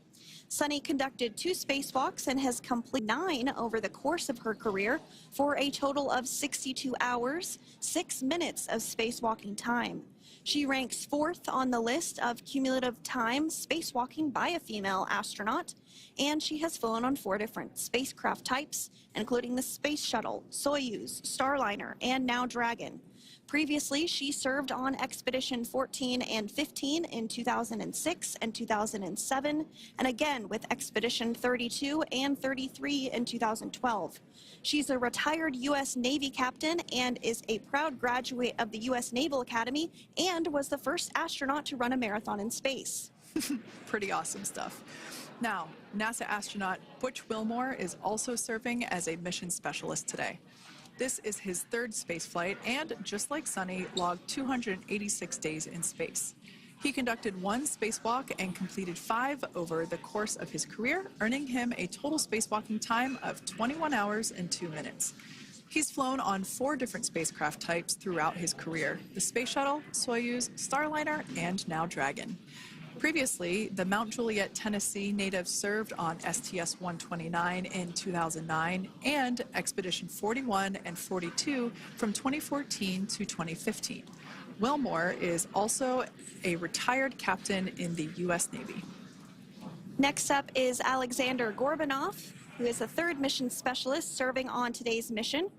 Suni conducted 2 spacewalks and has completed 9 over the course of her career for a total of 62 hours, 6 minutes of spacewalking time. She ranks 4th on the list of cumulative time spacewalking by a female astronaut, and she has flown on 4 different spacecraft types, including the Space Shuttle, Soyuz, Starliner, and now Dragon. Previously, she served on Expedition 14 and 15 in 2006 and 2007, and again with Expedition 32 and 33 in 2012. She's a retired U.S. Navy captain and is a proud graduate of the U.S. Naval Academy and was the first astronaut to run a marathon in space. Pretty awesome stuff. Now, NASA astronaut Butch Wilmore is also serving as a mission specialist today. This is his 3rd spaceflight and, just like Suni, logged 286 days in space. He conducted 1 spacewalk and completed 5 over the course of his career, earning him a total spacewalking time of 21 hours and 2 minutes. He's flown on 4 different spacecraft types throughout his career: the Space Shuttle, Soyuz, Starliner, and now Dragon. Previously, the Mount Juliet, Tennessee native served on STS-129 in 2009 and Expedition 41 and 42 from 2014 to 2015. Wilmore is also a retired captain in the U.S. Navy. Next up is Alexander Gorbanov, who is the 3rd mission specialist serving on today's mission.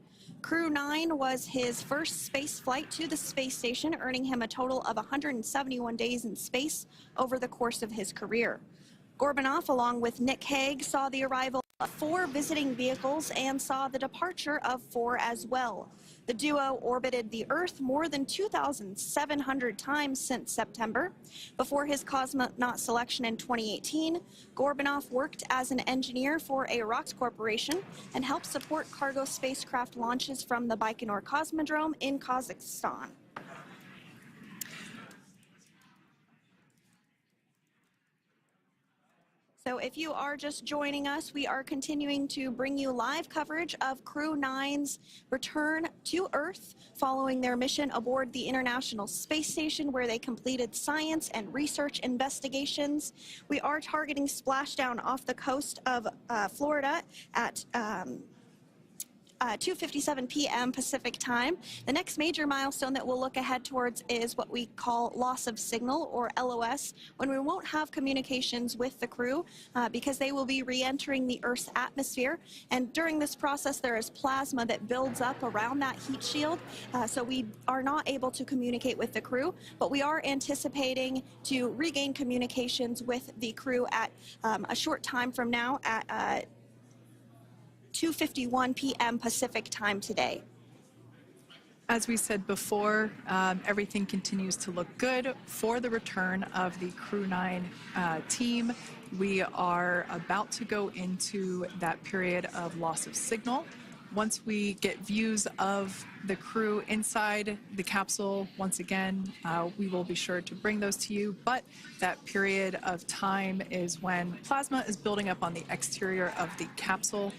Crew 9 was his first space flight to the space station, earning him a total of 171 days in space over the course of his career. Gorbanov, along with Nick Haig, saw the arrival of 4 visiting vehicles and saw the departure of 4 as well. The duo orbited the Earth more than 2,700 times since September. Before his cosmonaut selection in 2018, Gorbanov worked as an engineer for a Rox Corporation and helped support cargo spacecraft launches from the Baikonur Cosmodrome in Kazakhstan. So if you are just joining us, we are continuing to bring you live coverage of Crew 9's return to Earth following their mission aboard the International Space Station, where they completed science and research investigations. We are targeting splashdown off the coast of Florida at 2:57 p.m. Pacific time. The next major milestone that we'll look ahead towards is what we call loss of signal, or LOS, when we won't have communications with the crew because they will be re-entering the Earth's atmosphere. And during this process, there is plasma that builds up around that heat shield, so we are not able to communicate with the crew, but we are anticipating to regain communications with the crew at a short time from now at 2:51 p.m. Pacific time today. As we said before, everything continues to look good for the return of the Crew 9 team. We are about to go into that period of loss of signal. Once we get views of the crew inside the capsule, once again, we will be sure to bring those to you. But that period of time is when plasma is building up on the exterior of the capsule,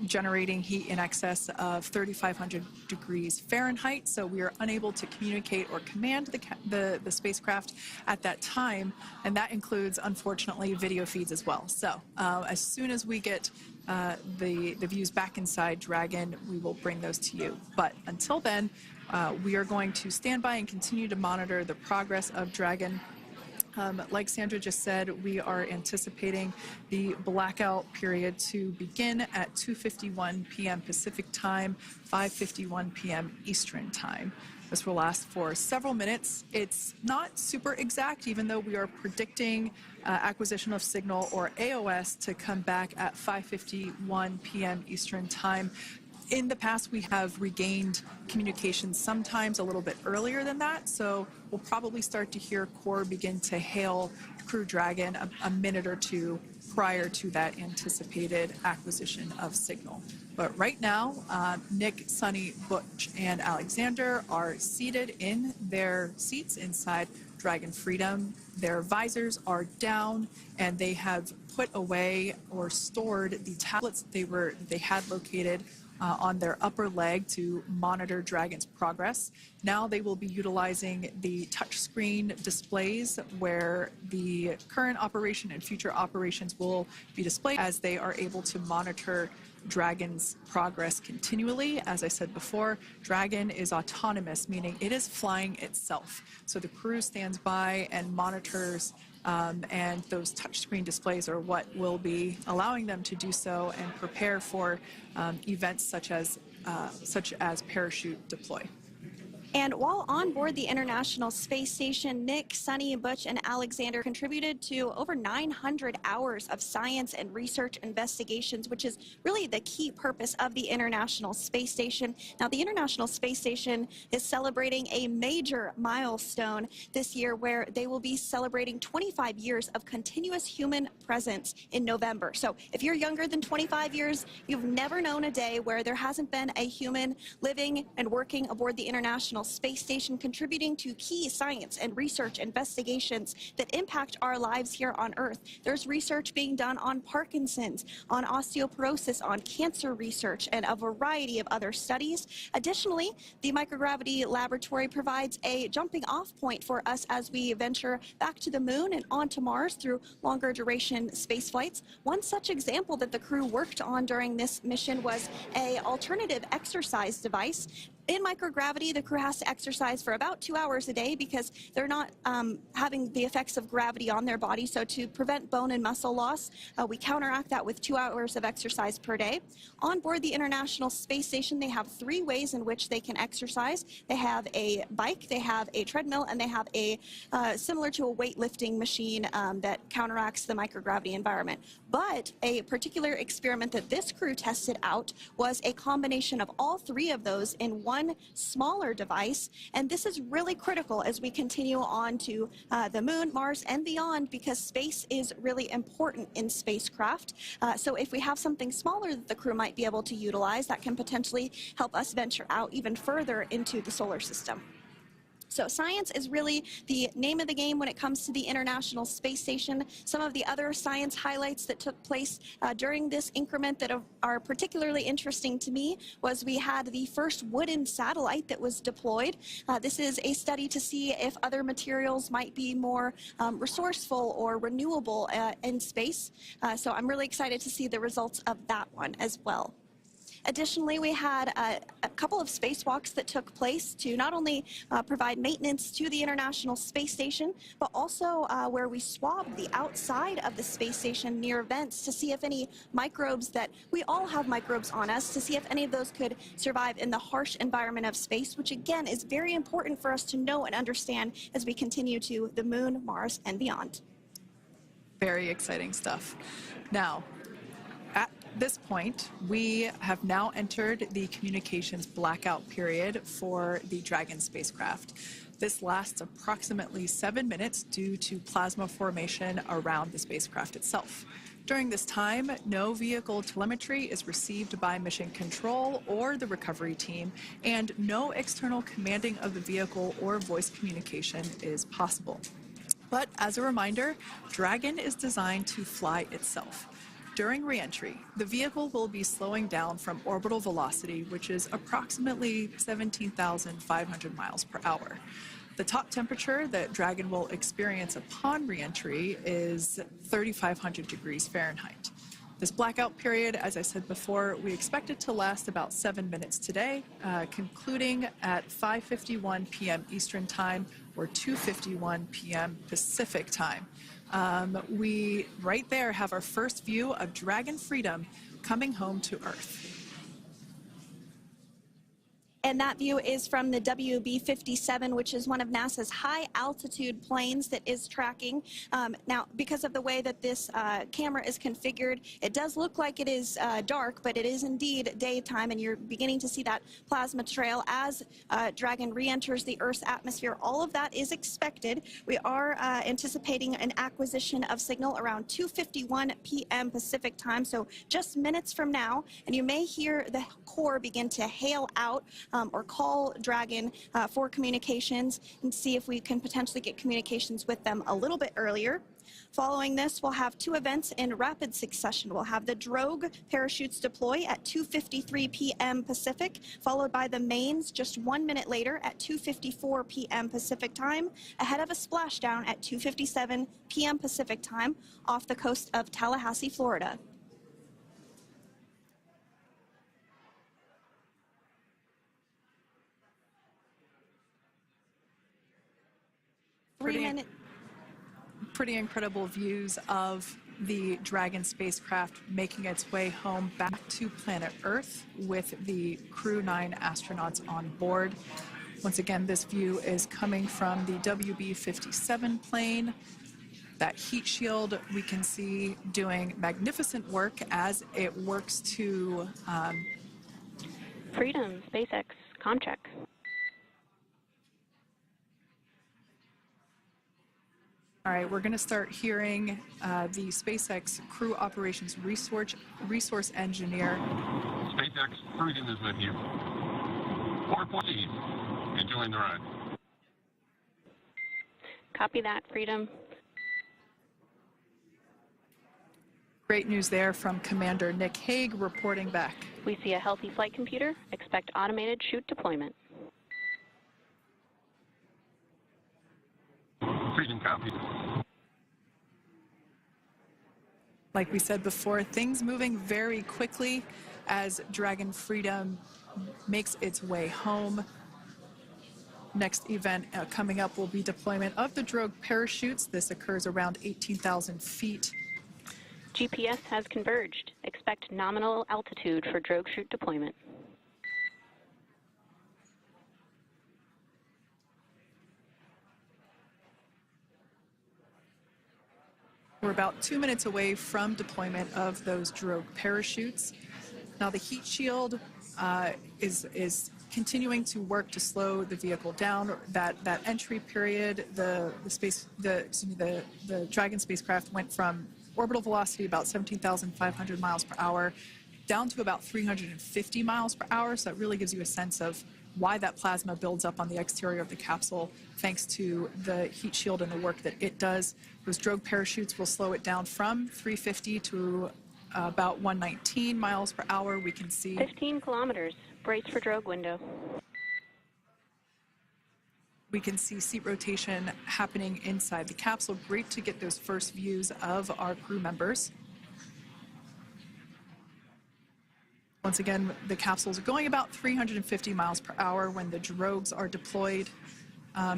generating heat in excess of 3,500 degrees Fahrenheit. So we are unable to communicate or command the spacecraft at that time. And that includes, unfortunately, video feeds as well. So as soon as we get the views back inside Dragon, we will bring those to you. But until then, we are going to stand by and continue to monitor the progress of Dragon. Like Sandra just said, we are anticipating the blackout period to begin at 2:51 p.m. Pacific time, 5:51 p.m. Eastern time. This will last for several minutes. It's not super exact, even though we are predicting acquisition of signal, or AOS, to come back at 5:51 p.m. Eastern time. In the past, we have regained communications sometimes a little bit earlier than that, so we'll probably start to hear Core begin to hail Crew Dragon a minute or two prior to that anticipated acquisition of signal. But right now, Nick, Suni, Butch, and Alexander are seated in their seats inside Dragon Freedom. Their visors are down, and they have put away or stored the tablets they had located on their upper leg to monitor Dragon's progress. Now they will be utilizing the touchscreen displays, where the current operation and future operations will be displayed, as they are able to monitor Dragon's progress continually. As I said before, Dragon is autonomous, meaning it is flying itself. So the crew stands by and monitors, and those touchscreen displays are what will be allowing them to do so and prepare for events such as parachute deploy. And while on board the International Space Station, Nick, Suni, Butch, and Alexander contributed to over 900 hours of science and research investigations, which is really the key purpose of the International Space Station. Now, the International Space Station is celebrating a major milestone this year, where they will be celebrating 25 years of continuous human presence in November. So if you're younger than 25 years, you've never known a day where there hasn't been a human living and working aboard the International Space Station, contributing to key science and research investigations that impact our lives here on Earth. There's research being done on Parkinson's, on osteoporosis, on cancer research, and a variety of other studies. Additionally, the microgravity laboratory provides a jumping off point for us as we venture back to the moon and onto Mars through longer duration space flights. One such example that the crew worked on during this mission was an alternative exercise device. In microgravity, the crew has to exercise for about 2 hours a day because they're not having the effects of gravity on their body. So to prevent bone and muscle loss, we counteract that with 2 hours of exercise per day. On board the International Space Station, they have 3 ways in which they can exercise. They have a bike, they have a treadmill, and they have a similar to a weightlifting machine that counteracts the microgravity environment. But a particular experiment that this crew tested out was a combination of all 3 of those in one smaller device, and this is really critical as we continue on to the moon, Mars, and beyond, because space is really important in spacecraft. So if we have something smaller that the crew might be able to utilize, that can potentially help us venture out even further into the solar system. So science is really the name of the game when it comes to the International Space Station. Some of the other science highlights that took place during this increment that are particularly interesting to me was we had the first wooden satellite that was deployed. This is a study to see if other materials might be more resourceful or renewable in space. So I'm really excited to see the results of that one as well. Additionally, we had a couple of spacewalks that took place to not only provide maintenance to the International Space Station, but also where we swabbed the outside of the space station near vents to see if any microbes that we all have microbes on us, to see if any of those could survive in the harsh environment of space, which again is very important for us to know and understand as we continue to the moon, Mars, and beyond. Very exciting stuff. Now, at this point, we have now entered the communications blackout period for the Dragon spacecraft. This lasts approximately 7 minutes due to plasma formation around the spacecraft itself. During this time, no vehicle telemetry is received by mission control or the recovery team, and no external commanding of the vehicle or voice communication is possible. But as a reminder, Dragon is designed to fly itself. During re-entry, the vehicle will be slowing down from orbital velocity, which is approximately 17,500 miles per hour. The top temperature that Dragon will experience upon re-entry is 3,500 degrees Fahrenheit. This blackout period, as I said before, we expect it to last about 7 minutes today, concluding at 5:51 p.m. Eastern Time or 2:51 p.m. Pacific Time. We right there have our first view of Dragon Freedom coming home to Earth. And that view is from the WB-57, which is one of NASA's high-altitude planes that is tracking. Now, because of the way that this camera is configured, it does look like it is dark, but it is indeed daytime, and you're beginning to see that plasma trail as Dragon re-enters the Earth's atmosphere. All of that is expected. We are anticipating an acquisition of signal around 2:51 p.m. Pacific Time, so just minutes from now, and you may hear the core begin to hail out or call Dragon for communications and see if we can potentially get communications with them a little bit earlier. Following this, we'll have two events in rapid succession. We'll have the drogue parachutes deploy at 2:53 p.m. Pacific, followed by the mains just 1 minute later at 2:54 p.m. Pacific Time, ahead of a splashdown at 2:57 p.m. Pacific Time off the coast of Tallahassee, Florida. Pretty incredible views of the Dragon spacecraft making its way home back to planet Earth with the Crew 9 astronauts on board. Once again, this view is coming from the WB-57 plane. That heat shield we can see doing magnificent work as it works to... Freedom, SpaceX, comm check. All right, we're going to start hearing the SpaceX Crew Operations Resource Engineer. SpaceX Freedom is with you. 4.8. Enjoying the ride. Copy that, Freedom. Great news there from Commander Nick Hague reporting back. We see a healthy flight computer. Expect automated chute deployment. Freedom copy. Like we said before, things moving very quickly as Dragon Freedom makes its way home. Next event coming up will be deployment of the drogue parachutes. This occurs around 18,000 feet. GPS has converged. Expect nominal altitude for drogue chute deployment. We're about 2 minutes away from deployment of those drogue parachutes. Now the heat shield is continuing to work to slow the vehicle down. That entry period, the Dragon spacecraft went from orbital velocity about 17,500 miles per hour down to about 350 miles per hour. So that really gives you a sense of why that plasma builds up on the exterior of the capsule thanks to the heat shield and the work that it does. Those drogue parachutes will slow it down from 350 to about 119 miles per hour. We can see 15 kilometers. Brace for drogue window. We can see seat rotation happening inside the capsule. Great to get those first views of our crew members. Once again, the capsules are going about 350 miles per hour when the drogues are deployed.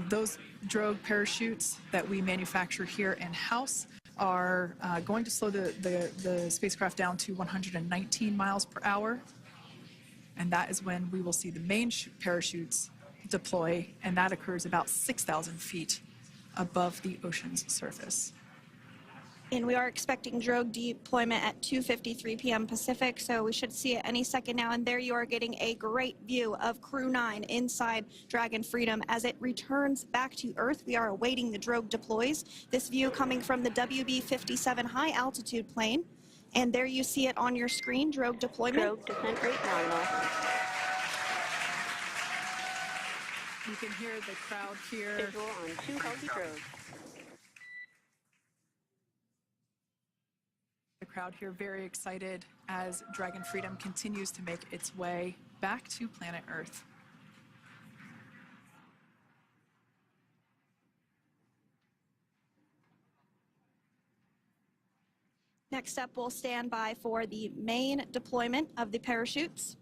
Those drogue parachutes that we manufacture here in-house are going to slow the spacecraft down to 119 miles per hour. And that is when we will see the main parachutes deploy, and that occurs about 6,000 feet above the ocean's surface. And we are expecting drogue deployment at 2:53 p.m. Pacific, so we should see it any second now. And there you are getting a great view of Crew 9 inside Dragon Freedom as it returns back to Earth. We are awaiting the drogue deploys. This view coming from the WB-57 high altitude plane. And there you see it on your screen, drogue deployment. Drogue descent rate nominal. You can hear the crowd here. Visual on 2 healthy drogues. The crowd here very excited as Dragon Freedom continues to make its way back to planet Earth. Next up, we'll stand by for the main deployment of the parachutes.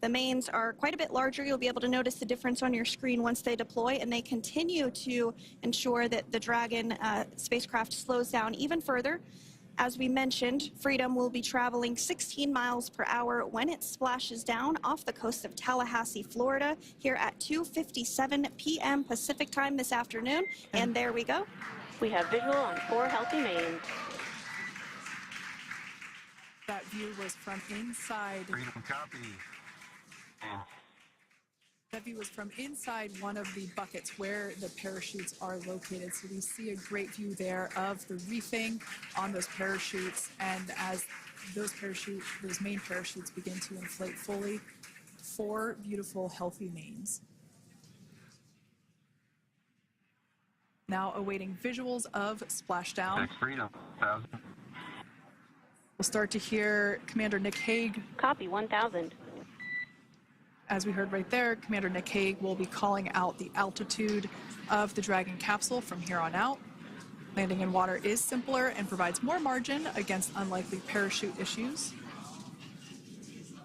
The mains are quite a bit larger. You'll be able to notice the difference on your screen once they deploy, and they continue to ensure that the Dragon spacecraft slows down even further. As we mentioned, Freedom will be traveling 16 miles per hour when it splashes down off the coast of Tallahassee, Florida, here at 2:57 p.m. Pacific time this afternoon. And there we go. We have visual on 4 healthy mains. That view was from inside. Freedom copy. That view was from inside one of the buckets where the parachutes are located. So we see a great view there of the reefing on those parachutes. And as those main parachutes begin to inflate fully, 4 beautiful, healthy mains. Now awaiting visuals of Splashdown. Freedom, 1,000. We'll start to hear Commander Nick Hague. Copy, 1,000. As we heard right there, Commander Nick Hague will be calling out the altitude of the Dragon capsule from here on out. Landing in water is simpler and provides more margin against unlikely parachute issues.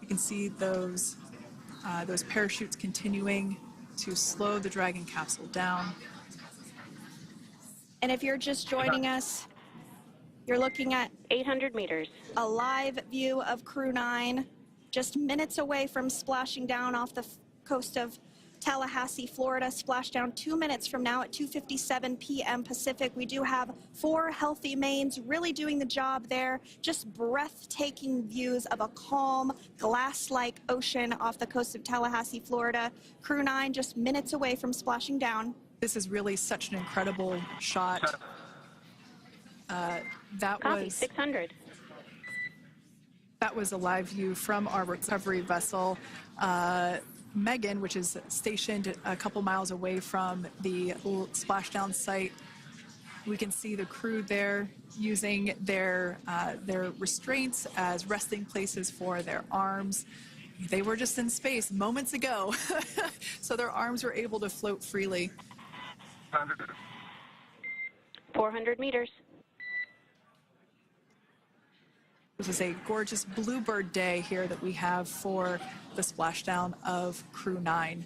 You can see those parachutes continuing to slow the Dragon capsule down. And if you're just joining us, you're looking at 800 meters. a live view of Crew 9, just minutes away from splashing down off the coast of Tallahassee, Florida. Splashdown 2 minutes from now at 2:57 p.m. Pacific. We do have 4 healthy mains really doing the job there. Just breathtaking views of a calm, glass-like ocean off the coast of Tallahassee, Florida. Crew 9 just minutes away from splashing down. This is really such an incredible shot. Copy, 600. That was a live view from our recovery vessel, Megan, which is stationed a couple miles away from the splashdown site. We can see the crew there using their restraints as resting places for their arms. They were just in space moments ago, so their arms were able to float freely. 400 meters. This is a gorgeous bluebird day here that we have for the splashdown of Crew 9.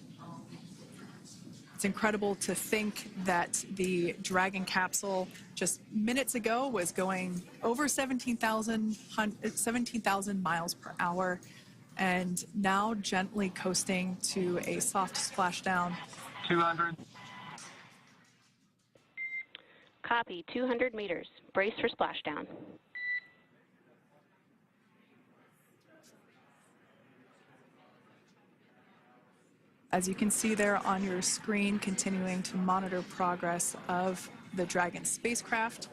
It's incredible to think that the Dragon capsule just minutes ago was going over 17,000 miles per hour, and now gently coasting to a soft splashdown. 200. Copy, 200 meters. Brace for splashdown. As you can see there on your screen, continuing to monitor progress of the Dragon spacecraft.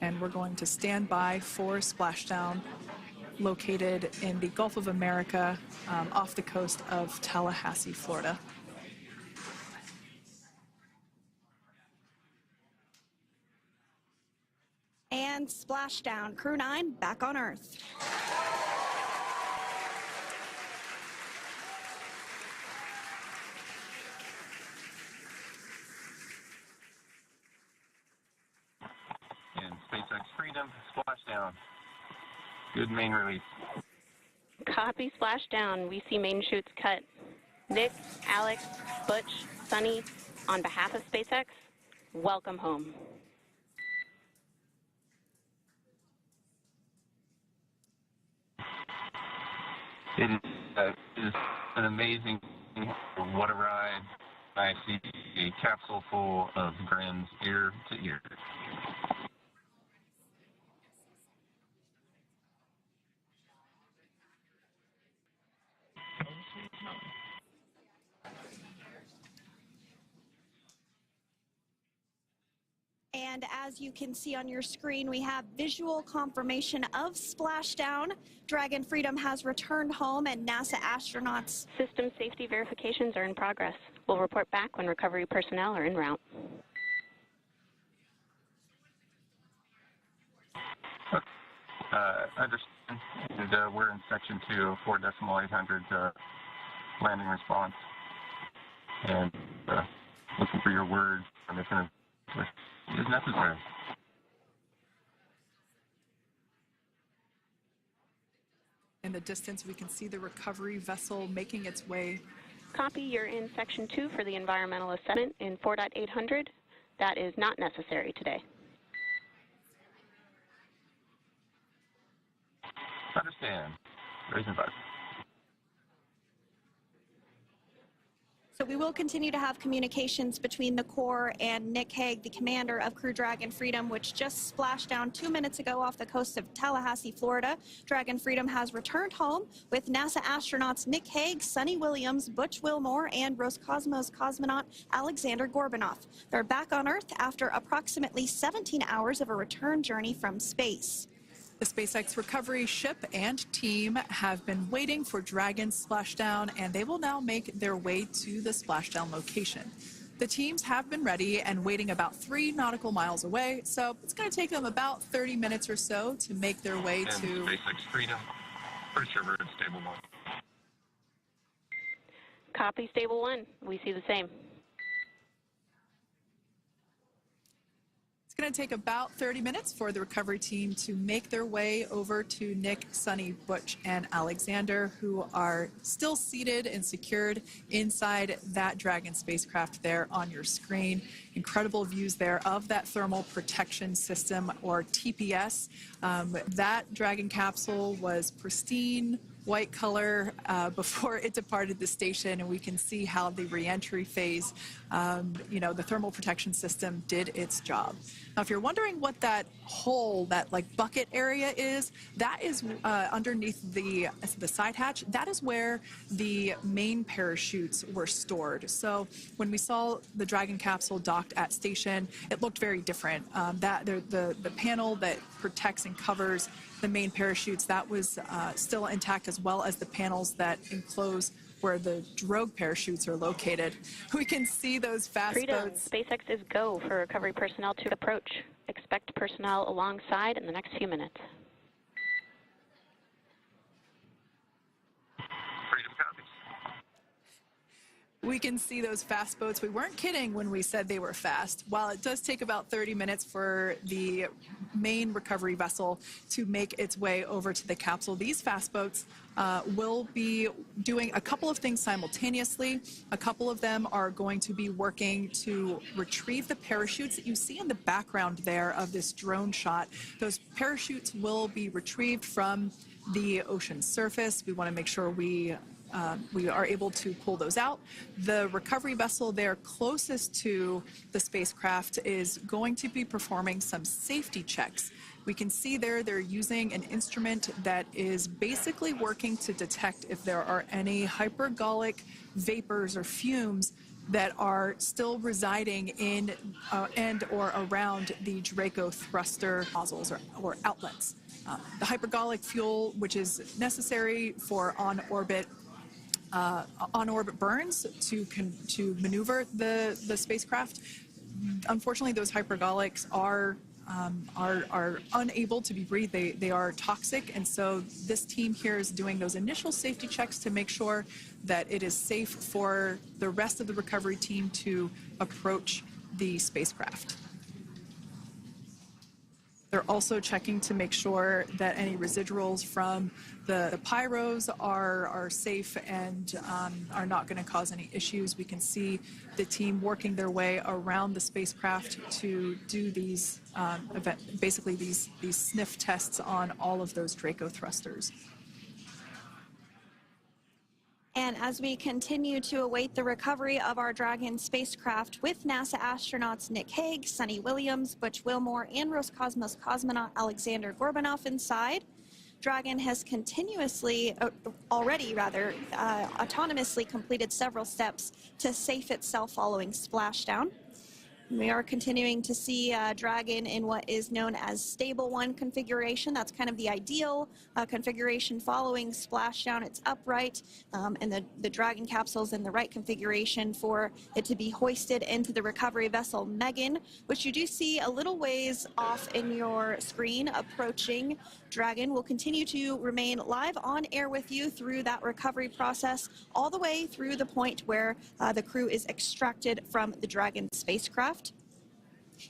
And we're going to stand by for splashdown located in the Gulf of America off the coast of Tallahassee, Florida. And Splashdown, Crew 9 back on Earth. And SpaceX Freedom, Splashdown. Good main release. Copy Splashdown. We see main chutes cut. Nick, Alex, Butch, Suni, on behalf of SpaceX, welcome home. It is an amazing, what a ride. I see a capsule full of grins ear to ear. And as you can see on your screen, we have visual confirmation of Splashdown. Dragon Freedom has returned home, and NASA astronauts. System safety verifications are in progress. We'll report back when recovery personnel are en route. Understand. And we're in section 2 of 4.800 landing response. And looking for your words on this is necessary. In the distance, we can see the recovery vessel making its way. Copy, you're in section 2 for the environmental assessment in 4.800. That is not necessary today. Understand. Raising buzz. So we will continue to have communications between the Corps and Nick Hague, the commander of Crew Dragon Freedom, which just splashed down 2 minutes ago off the coast of Tallahassee, Florida. Dragon Freedom has returned home with NASA astronauts Nick Hague, Suni Williams, Butch Wilmore, and Roscosmos cosmonaut Alexander Gorbunov. They're back on Earth after approximately 17 hours of a return journey from space. The SpaceX recovery ship and team have been waiting for Dragon's splashdown, and they will now make their way to the splashdown location. The teams have been ready and waiting about 3 nautical miles away, so it's going to take them about 30 minutes or so to make their way and to SpaceX Freedom. Pretty sure we're in stable 1. Copy, stable 1. We see the same. It's going to take about 30 minutes for the recovery team to make their way over to Nick, Suni, Butch, and Alexander, who are still seated and secured inside that Dragon spacecraft there on your screen. Incredible views there of that thermal protection system, or TPS. That Dragon capsule was pristine, white color before it departed the station, and we can see how the reentry phase, the thermal protection system did its job. Now, if you're wondering what that hole, that like bucket area is, that is underneath the side hatch. That is where the main parachutes were stored. So when we saw the Dragon capsule docked at station, it looked very different. The panel that protects and covers the main parachutes, that was still intact, as well as the panels that enclose where the drogue parachutes are located. We can see those fast boats. SpaceX is go for recovery personnel to approach. Expect personnel alongside in the next few minutes. Freedom copies. We can see those fast boats. We weren't kidding when we said they were fast. While it does take about 30 minutes for the main recovery vessel to make its way over to the capsule, these fast boats will be doing a couple of things simultaneously. A couple of them are going to be working to retrieve the parachutes that you see in the background there of this drone shot. Those parachutes will be retrieved from the ocean surface. We want to make sure we are able to pull those out. The recovery vessel there closest to the spacecraft is going to be performing some safety checks. We can see there they're using an instrument that is basically working to detect if there are any hypergolic vapors or fumes that are still residing in and or around the Draco thruster nozzles or outlets. The hypergolic fuel, which is necessary for on-orbit burns to maneuver the spacecraft. Unfortunately, those hypergolics are unable to be breathed. They are toxic, and so this team here is doing those initial safety checks to make sure that it is safe for the rest of the recovery team to approach the spacecraft. They're also checking to make sure that any residuals from the pyros are safe and are not going to cause any issues. We can see the team working their way around the spacecraft to do these, basically these sniff tests on all of those Draco thrusters. And as we continue to await the recovery of our Dragon spacecraft with NASA astronauts Nick Hague, Suni Williams, Butch Wilmore, and Roscosmos cosmonaut Alexander Gorbanov inside, Dragon has autonomously completed several steps to safe itself following splashdown. We are continuing to see Dragon in what is known as stable 1 configuration. That's kind of the ideal configuration following splashdown. It's upright, and the Dragon capsule is in the right configuration for it to be hoisted into the recovery vessel Megan, which you do see a little ways off in your screen approaching. Dragon will continue to remain live on air with you through that recovery process, all the way through the point where the crew is extracted from the Dragon spacecraft.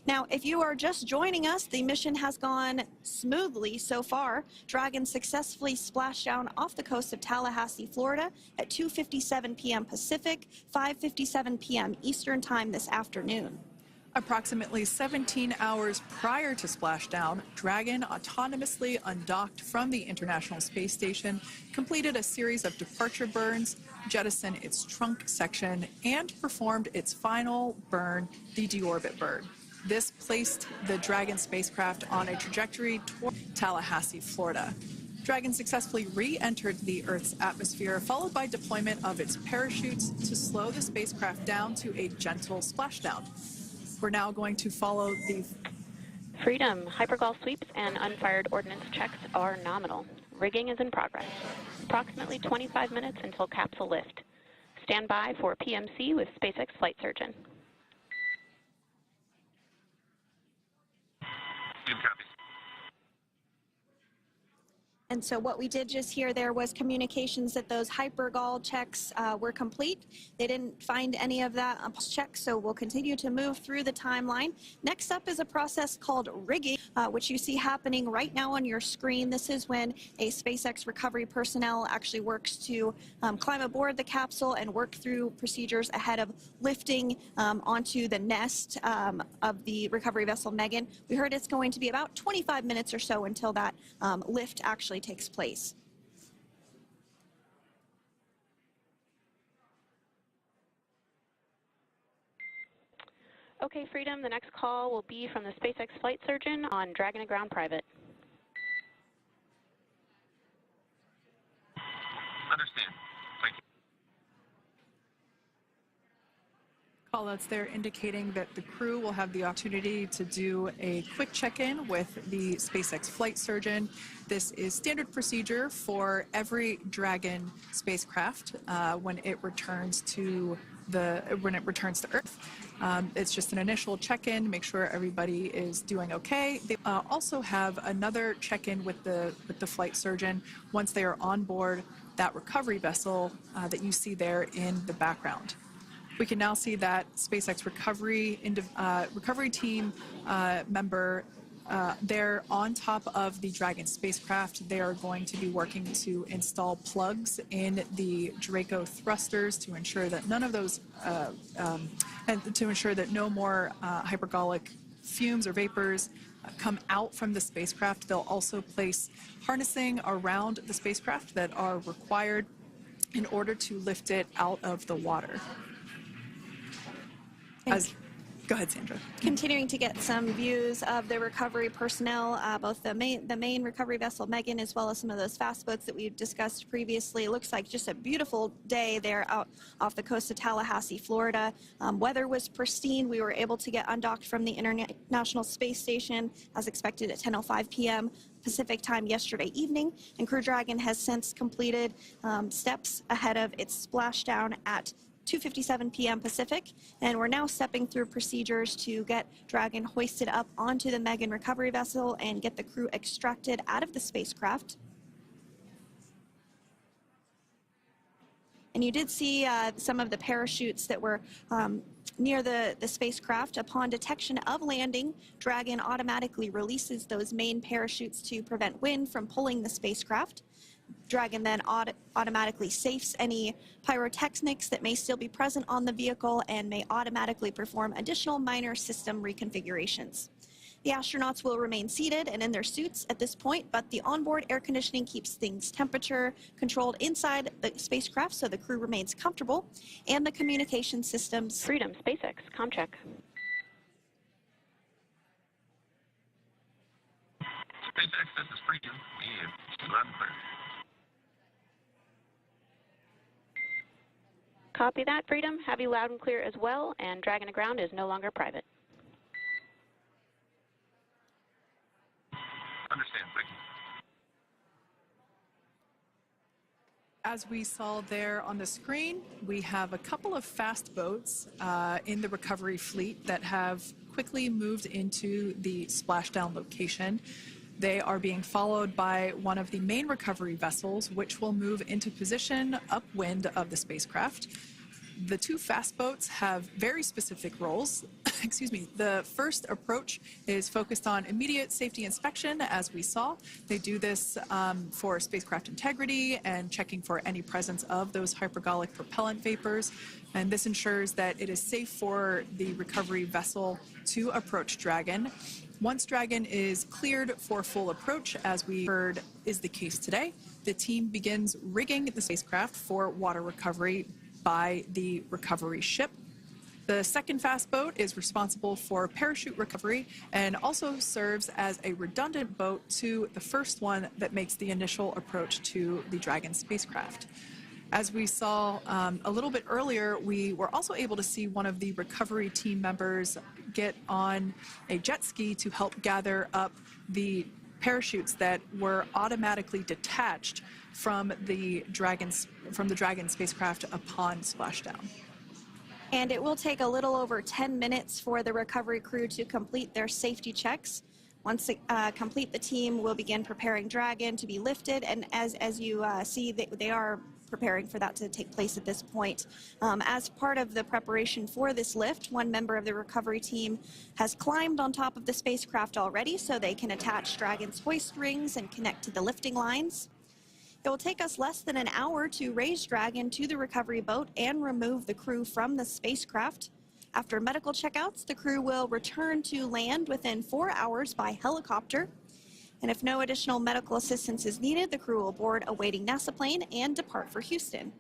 Now, if you are just joining us, the mission has gone smoothly so far. Dragon successfully splashed down off the coast of Tallahassee, Florida at 2:57 p.m. Pacific, 5:57 p.m. Eastern Time this afternoon. Approximately 17 hours prior to splashdown, Dragon autonomously undocked from the International Space Station, completed a series of departure burns, jettisoned its trunk section, and performed its final burn, the deorbit burn. This placed the Dragon spacecraft on a trajectory toward Tallahassee, Florida. Dragon successfully re-entered the Earth's atmosphere, followed by deployment of its parachutes to slow the spacecraft down to a gentle splashdown. We're now going to follow the Freedom. Hypergol sweeps and unfired ordnance checks are nominal. Rigging is in progress. Approximately 25 minutes until capsule lift. Stand by for PMC with SpaceX flight surgeon. And so what we did just hear there was communications that those hypergol checks were complete. They didn't find any of that check, so we'll continue to move through the timeline. Next up is a process called rigging, which you see happening right now on your screen. This is when a SpaceX recovery personnel actually works to climb aboard the capsule and work through procedures ahead of lifting onto the nest of the recovery vessel Megan. We heard it's going to be about 25 minutes or so until that lift actually takes place. Okay, Freedom, the next call will be from the SpaceX flight surgeon on Dragon and Ground Private. Understand. Thank you. callouts there indicating that the crew will have the opportunity to do a quick check-in with the SpaceX flight surgeon. This is standard procedure for every Dragon spacecraft when it returns to Earth. It's just an initial check-in, make sure everybody is doing okay. They also have another check-in with the flight surgeon once they are on board that recovery vessel that you see there in the background. We can now see that SpaceX recovery team member they're on top of the Dragon spacecraft. They are going to be working to install plugs in the Draco thrusters to ensure that none of those, and to ensure that no more hypergolic fumes or vapors come out from the spacecraft. They'll also place harnessing around the spacecraft that are required in order to lift it out of the water. Go ahead, Sandra. Continuing to get some views of the recovery personnel, both the main recovery vessel Megan, as well as some of those fast boats that we've discussed previously. It looks like just a beautiful day there out off the coast of Tallahassee, Florida. Weather was pristine. We were able to get undocked from the International Space Station as expected at 10:05 p.m. Pacific time yesterday evening, and Crew Dragon has since completed steps ahead of its splashdown at 2:57 p.m. Pacific, and we're now stepping through procedures to get Dragon hoisted up onto the Megan recovery vessel and get the crew extracted out of the spacecraft. And you did see some of the parachutes that were near the spacecraft. Upon detection of landing, Dragon automatically releases those main parachutes to prevent wind from pulling the spacecraft. Dragon then automatically safes any pyrotechnics that may still be present on the vehicle and may automatically perform additional minor system reconfigurations. The astronauts will remain seated and in their suits at this point, but the onboard air conditioning keeps things temperature controlled inside the spacecraft so the crew remains comfortable, and the communication systems. Freedom, SpaceX, comm check. SpaceX, this is Freedom. We have loud and clear. Copy that, Freedom. Have you loud and clear as well, and Dragon to ground is no longer private. Understand, thank you. As we saw there on the screen, we have a couple of fast boats in the recovery fleet that have quickly moved into the splashdown location. They are being followed by one of the main recovery vessels, which will move into position upwind of the spacecraft. The two fast boats have very specific roles. Excuse me. The first approach is focused on immediate safety inspection, as we saw. They do this for spacecraft integrity and checking for any presence of those hypergolic propellant vapors. And this ensures that it is safe for the recovery vessel to approach Dragon. Once Dragon is cleared for full approach, as we heard is the case today, the team begins rigging the spacecraft for water recovery by the recovery ship. The second fast boat is responsible for parachute recovery and also serves as a redundant boat to the first one that makes the initial approach to the Dragon spacecraft. As we saw a little bit earlier, we were also able to see one of the recovery team members get on a jet ski to help gather up the parachutes that were automatically detached from the Dragon spacecraft upon splashdown. And it will take a little over 10 minutes for the recovery crew to complete their safety checks. Once they complete, the team will begin preparing Dragon to be lifted, and as you see, they are preparing for that to take place at this point. As part of the preparation for this lift, one member of the recovery team has climbed on top of the spacecraft already so they can attach Dragon's hoist rings and connect to the lifting lines. It will take us less than an hour to raise Dragon to the recovery boat and remove the crew from the spacecraft. After medical checkouts, the crew will return to land within 4 hours by helicopter. And if no additional medical assistance is needed, the crew will board a waiting NASA plane and depart for Houston.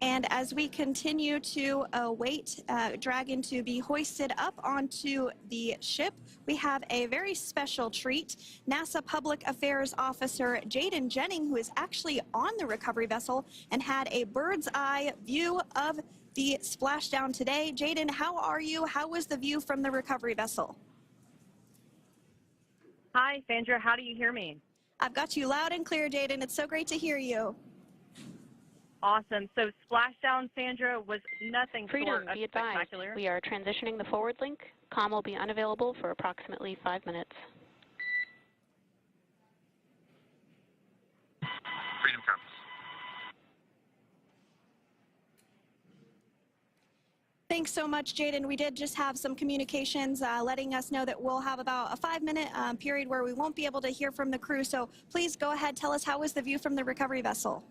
And as we continue to await Dragon to be hoisted up onto the ship, we have a very special treat. NASA Public Affairs Officer Jaden Jennings, who is actually on the recovery vessel and had a bird's eye view of the splashdown today. Jaden, how are you? How was the view from the recovery vessel? Hi, Sandra. How do you hear me? I've got you loud and clear, Jaden. It's so great to hear you. Awesome. So Splashdown, Sandra, was nothing Freedom, short of be advised. spectacular. We are transitioning the forward link. Comm will be unavailable for approximately 5 minutes. Freedom comes. Thanks so much, Jaden. We did just have some communications letting us know that we'll have about a 5-minute period where we won't be able to hear from the crew. So please go ahead, tell us, how was the view from the recovery vessel?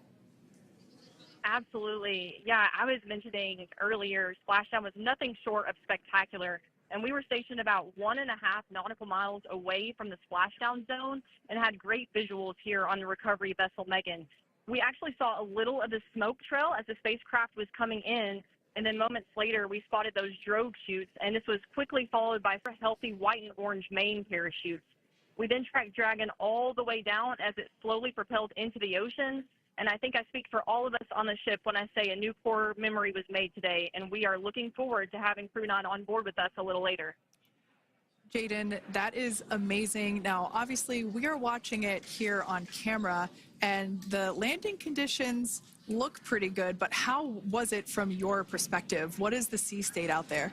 Absolutely. Yeah, I was mentioning earlier, Splashdown was nothing short of spectacular. And we were stationed about 1.5 nautical miles away from the splashdown zone and had great visuals here on the recovery vessel Megan. We actually saw a little of the smoke trail as the spacecraft was coming in, and then moments later we spotted those drogue chutes, and this was quickly followed by healthy white and orange main parachutes. We then tracked Dragon all the way down as it slowly propelled into the ocean, and I think I speak for all of us on the ship when I say a new core memory was made today, and we are looking forward to having Crew 9 on board with us a little later. Jaden, that is amazing. Now, obviously, we are watching it here on camera, and the landing conditions look pretty good, but how was it from your perspective? What is the sea state out there?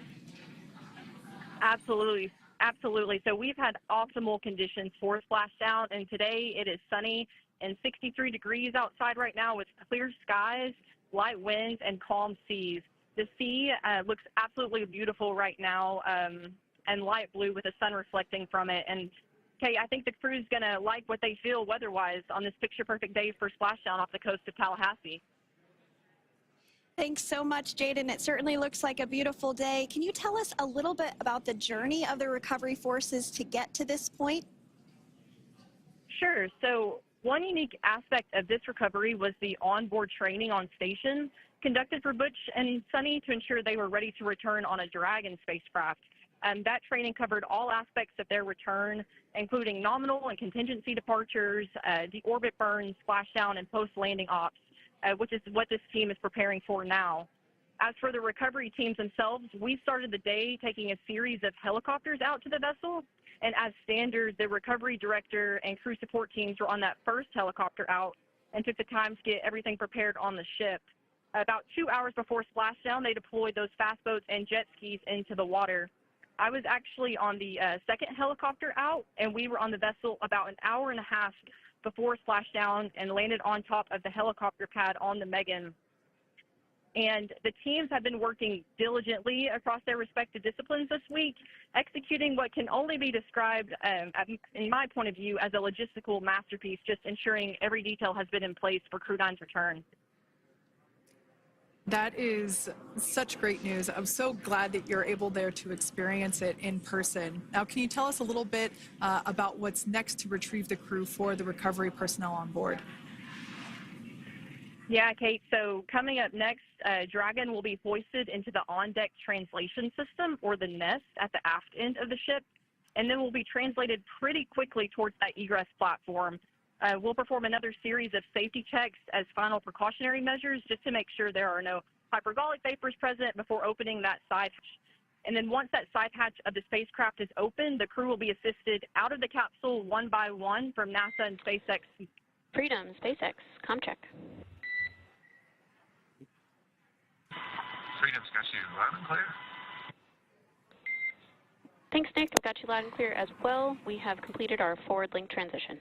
Absolutely. Absolutely. So we've had optimal conditions for splashdown, and today it is sunny and 63 degrees outside right now with clear skies, light winds, and calm seas. The sea looks absolutely beautiful right now, and light blue with the sun reflecting from it. And Kay, I think the crew's going to like what they feel weather-wise on this picture-perfect day for splashdown off the coast of Tallahassee. Thanks so much, Jaden. It certainly looks like a beautiful day. Can you tell us a little bit about the journey of the recovery forces to get to this point? Sure. So one unique aspect of this recovery was the onboard training on station conducted for Butch and Suni to ensure they were ready to return on a Dragon spacecraft. That training covered all aspects of their return, including nominal and contingency departures, deorbit burns, splashdown, and post-landing ops, which is what this team is preparing for now. As for the recovery teams themselves, we started the day taking a series of helicopters out to the vessel, and as standard, the recovery director and crew support teams were on that first helicopter out and took the time to get everything prepared on the ship. About 2 hours before splashdown, they deployed those fast boats and jet skis into the water. I was actually on the second helicopter out, and we were on the vessel about an hour and a half before splashdown and landed on top of the helicopter pad on the Megan. And the teams have been working diligently across their respective disciplines this week, executing what can only be described, in my point of view, as a logistical masterpiece, just ensuring every detail has been in place for Crew 9's return. That is such great news. I'm so glad that you're able there to experience it in person. Now, can you tell us a little bit about what's next to retrieve the crew for the recovery personnel on board? Yeah, Kate, so coming up next, Dragon will be hoisted into the on-deck translation system, or the nest, at the aft end of the ship, and then will be translated pretty quickly towards that egress platform. We'll perform another series of safety checks as final precautionary measures just to make sure there are no hypergolic vapors present before opening that side hatch. And then once that side hatch of the spacecraft is open, the crew will be assisted out of the capsule one by one from NASA and SpaceX. Freedom, SpaceX, ComCheck. Freedom's got you loud and clear. Thanks, Nick. I've got you loud and clear as well. We have completed our forward link transition.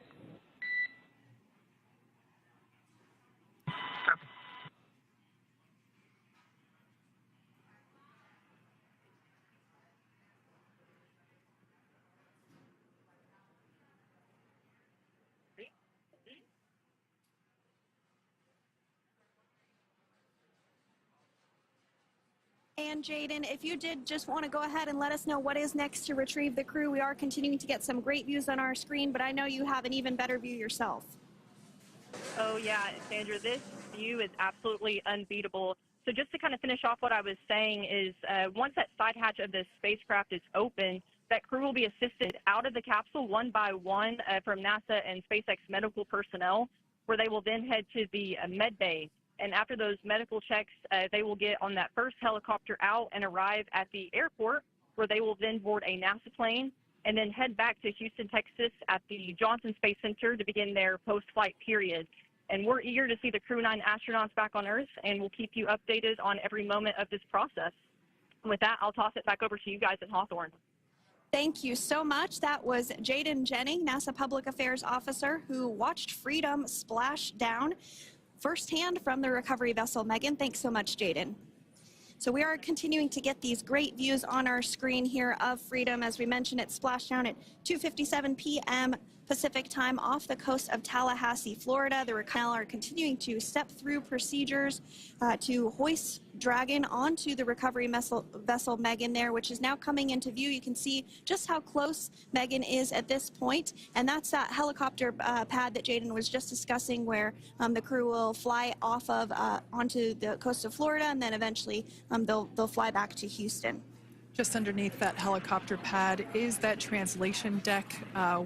And Jaden, if you did just want to go ahead and let us know what is next to retrieve the crew. We are continuing to get some great views on our screen, but I know you have an even better view yourself. Oh, yeah, Sandra, this view is absolutely unbeatable. So just to kind of finish off what I was saying is once that side hatch of the spacecraft is open, that crew will be assisted out of the capsule one by one from NASA and SpaceX medical personnel, where they will then head to the med bay. And after those medical checks, they will get on that first helicopter out and arrive at the airport, where they will then board a NASA plane and then head back to Houston, Texas at the Johnson Space Center to begin their post-flight period. And we're eager to see the Crew 9 astronauts back on Earth, and we'll keep you updated on every moment of this process. And with that, I'll toss it back over to you guys at Hawthorne. Thank you so much. That was Jaden Jennings, NASA Public Affairs Officer, who watched Freedom splash down firsthand from the recovery vessel Megan. Thanks so much, Jaden. So we are continuing to get these great views on our screen here of Freedom. As we mentioned, it's Splashdown at 2:57 p.m. Pacific time off the coast of Tallahassee, Florida. The Recall are continuing to step through procedures to hoist Dragon onto the recovery vessel Megan there, which is now coming into view. You can see just how close Megan is at this point, and that's that helicopter pad that Jaden was just discussing, where the crew will fly off of onto the coast of Florida, and then eventually they'll fly back to Houston. Just underneath that helicopter pad is that translation deck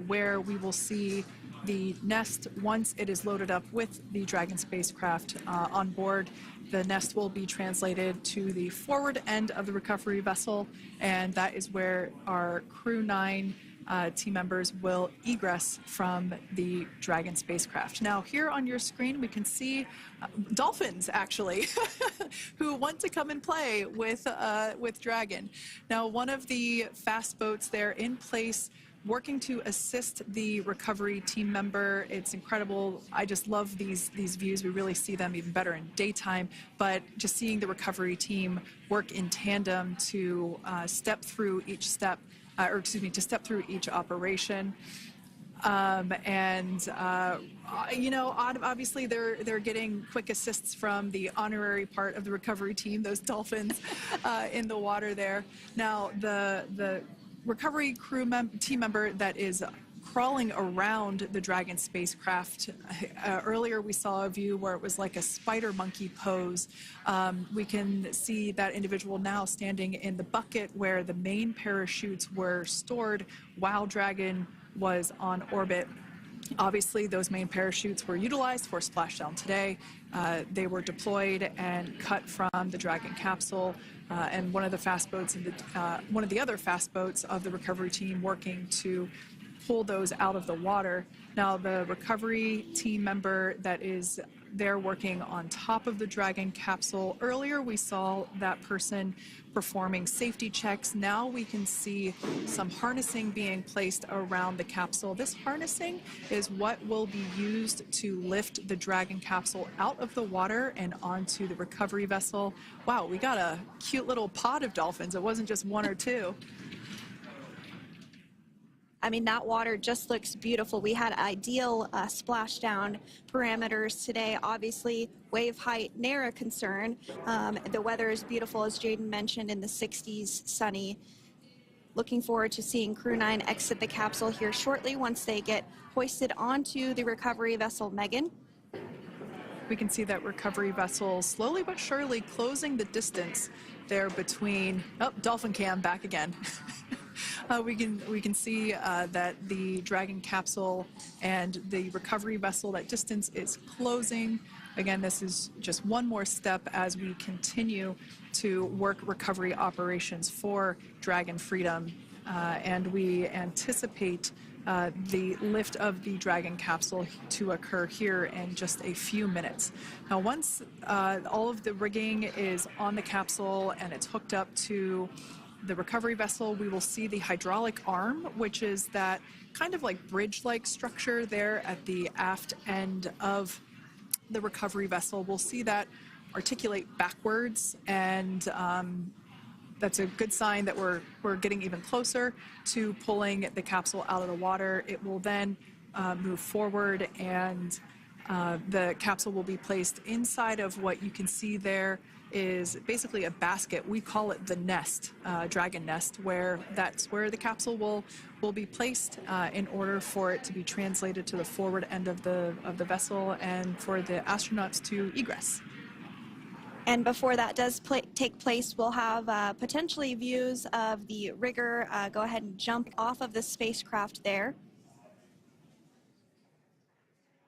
where we will see the nest once it is loaded up with the Dragon spacecraft on board. The nest will be translated to the forward end of the recovery vessel, and that is where our Crew 9 team members will egress from the Dragon spacecraft. Now, here on your screen, we can see dolphins, actually, who want to come and play with Dragon. Now, one of the fast boats there in place, working to assist the recovery team member. It's incredible. I just love these views. We really see them even better in daytime, but just seeing the recovery team work in tandem to step through each step, to step through each operation. You know, obviously they're getting quick assists from the honorary part of the recovery team, those dolphins in the water there. Now, the recovery crew team member that is crawling around the Dragon spacecraft. Earlier we saw a view where it was like a spider monkey pose. We can see that individual now standing in the bucket where the main parachutes were stored while Dragon was on orbit. Obviously, those main parachutes were utilized for Splashdown today. They were deployed and cut from the Dragon capsule, and one of the fast boats, one of the other fast boats of the recovery team, working to pull those out of the water. Now, the recovery team member that is there working on top of the Dragon capsule. Earlier, we saw that person performing safety checks. Now we can see some harnessing being placed around the capsule. This harnessing is what will be used to lift the Dragon capsule out of the water and onto the recovery vessel. Wow, we got a cute little pod of dolphins. It wasn't just one or two. I mean, that water just looks beautiful. We had ideal splashdown parameters today. Obviously, wave height, ne'er a concern. The weather is beautiful, as Jaden mentioned, in the 60s, sunny. Looking forward to seeing Crew 9 exit the capsule here shortly once they get hoisted onto the recovery vessel Megan. We can see that recovery vessel slowly but surely closing the distance there between, oh, dolphin cam back again. We can see that the Dragon capsule and the recovery vessel, that distance is closing. Again, this is just one more step as we continue to work recovery operations for Dragon Freedom, and we anticipate the lift of the Dragon capsule to occur here in just a few minutes. Now, once all of the rigging is on the capsule and it's hooked up to the recovery vessel, we will see the hydraulic arm, which is that kind of like bridge-like structure there at the aft end of the recovery vessel. We'll see that articulate backwards, and that's a good sign that we're getting even closer to pulling the capsule out of the water. It will then move forward, and the capsule will be placed inside of what you can see there is basically a basket. We call it the nest, Dragon nest, where that's where the capsule will be placed in order for it to be translated to the forward end of the vessel and for the astronauts to egress. And before that does take place, we'll have potentially views of the rigger go ahead and jump off of the spacecraft there.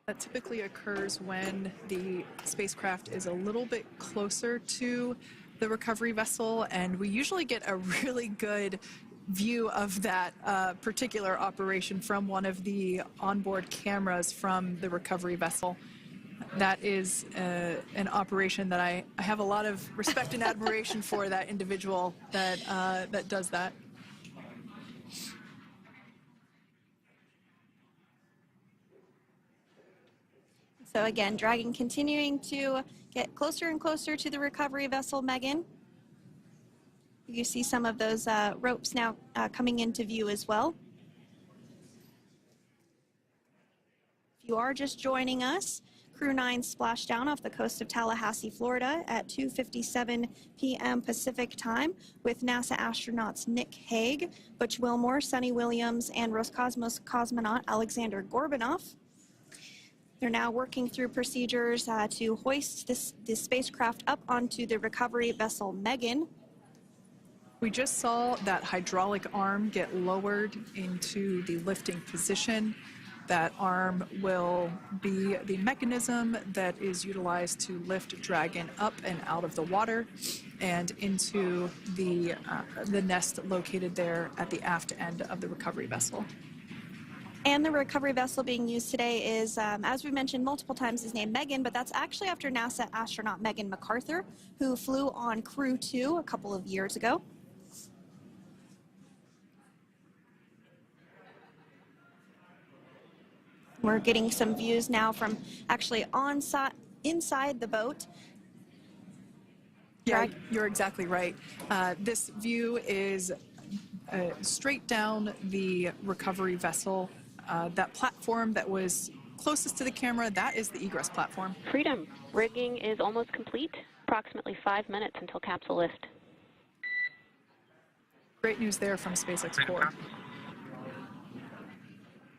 That typically occurs when the spacecraft is a little bit closer to the recovery vessel, and we usually get a really good view of that particular operation from one of the onboard cameras from the recovery vessel. That is an operation that I have a lot of respect and admiration for, that individual that does that. So again, Dragon continuing to get closer and closer to the recovery vessel Megan. You see some of those ropes now coming into view as well. If you are just joining us, Crew 9 Splashdown off the coast of Tallahassee, Florida at 2:57 p.m. Pacific time with NASA astronauts Nick Hague, Butch Wilmore, Suni Williams, and Roscosmos cosmonaut Alexander Gorbanov. They're now working through procedures to hoist this spacecraft up onto the recovery vessel Megan. We just saw that hydraulic arm get lowered into the lifting position. That arm will be the mechanism that is utilized to lift Dragon up and out of the water and into the nest located there at the aft end of the recovery vessel. And the recovery vessel being used today is, as we mentioned multiple times, is named Megan, but that's actually after NASA astronaut Megan McArthur, who flew on Crew 2 a couple of years ago. We're getting some views now from actually inside the boat. Yeah, you're exactly right. This view is straight down the recovery vessel. That platform that was closest to the camera, that is the egress platform. Freedom, rigging is almost complete. Approximately 5 minutes until capsule lift. Great news there from SpaceX Crew.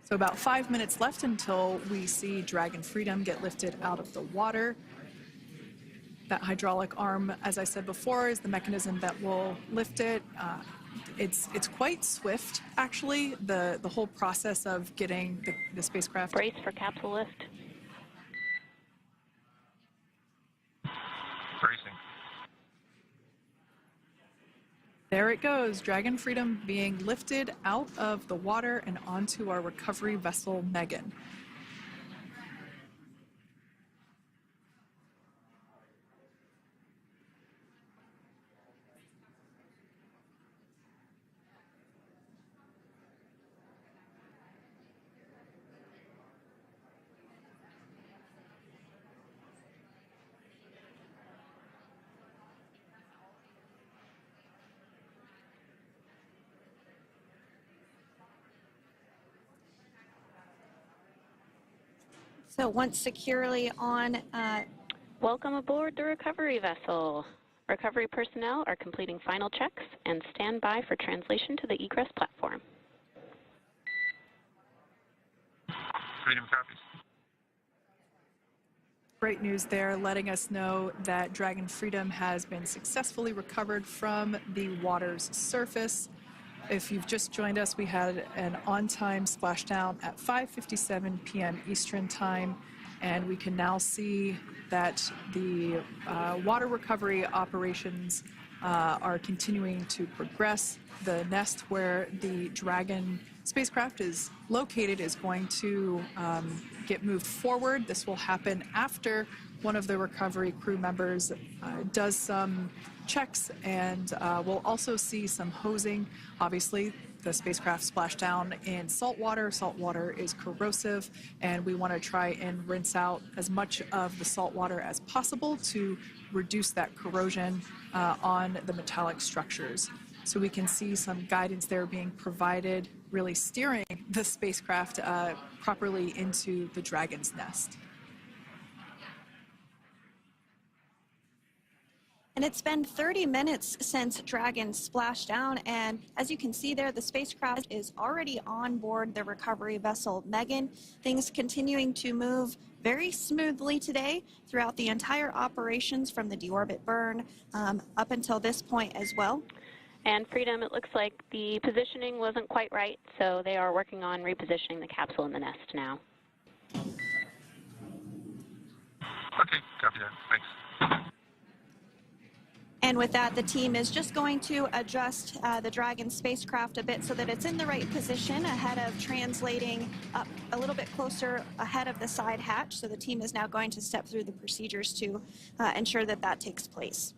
So about 5 minutes left until we see Dragon Freedom get lifted out of the water. That hydraulic arm, as I said before, is the mechanism that will lift it. It's quite swift, actually, the whole process of getting the spacecraft. Brace for capsule lift. Bracing. There it goes, Dragon Freedom being lifted out of the water and onto our recovery vessel, Megan. So once securely on... Welcome aboard the recovery vessel. Recovery personnel are completing final checks and stand by for translation to the egress platform. Freedom copies. Great news there, letting us know that Dragon Freedom has been successfully recovered from the water's surface. If you've just joined us, we had an on-time splashdown at 5:57 p.m. Eastern Time, and we can now see that the water recovery operations are continuing to progress. The nest where the Dragon spacecraft is located is going to get moved forward. This will happen after one of the recovery crew members does some checks, and we'll also see some hosing. Obviously, the spacecraft splashed down in salt water. Salt water is corrosive, and we want to try and rinse out as much of the salt water as possible to reduce that corrosion on the metallic structures. So we can see some guidance there being provided, really steering the spacecraft properly into the Dragon's nest. And it's been 30 minutes since Dragon splashed down, and as you can see there, the spacecraft is already on board the recovery vessel Megan. Things continuing to move very smoothly today throughout the entire operations from the deorbit burn up until this point as well. And Freedom, it looks like the positioning wasn't quite right, so they are working on repositioning the capsule in the nest now. Okay, copy that. Thanks. And with that, the team is just going to adjust the Dragon spacecraft a bit so that it's in the right position ahead of translating up a little bit closer ahead of the side hatch. So the team is now going to step through the procedures to ensure that that takes place.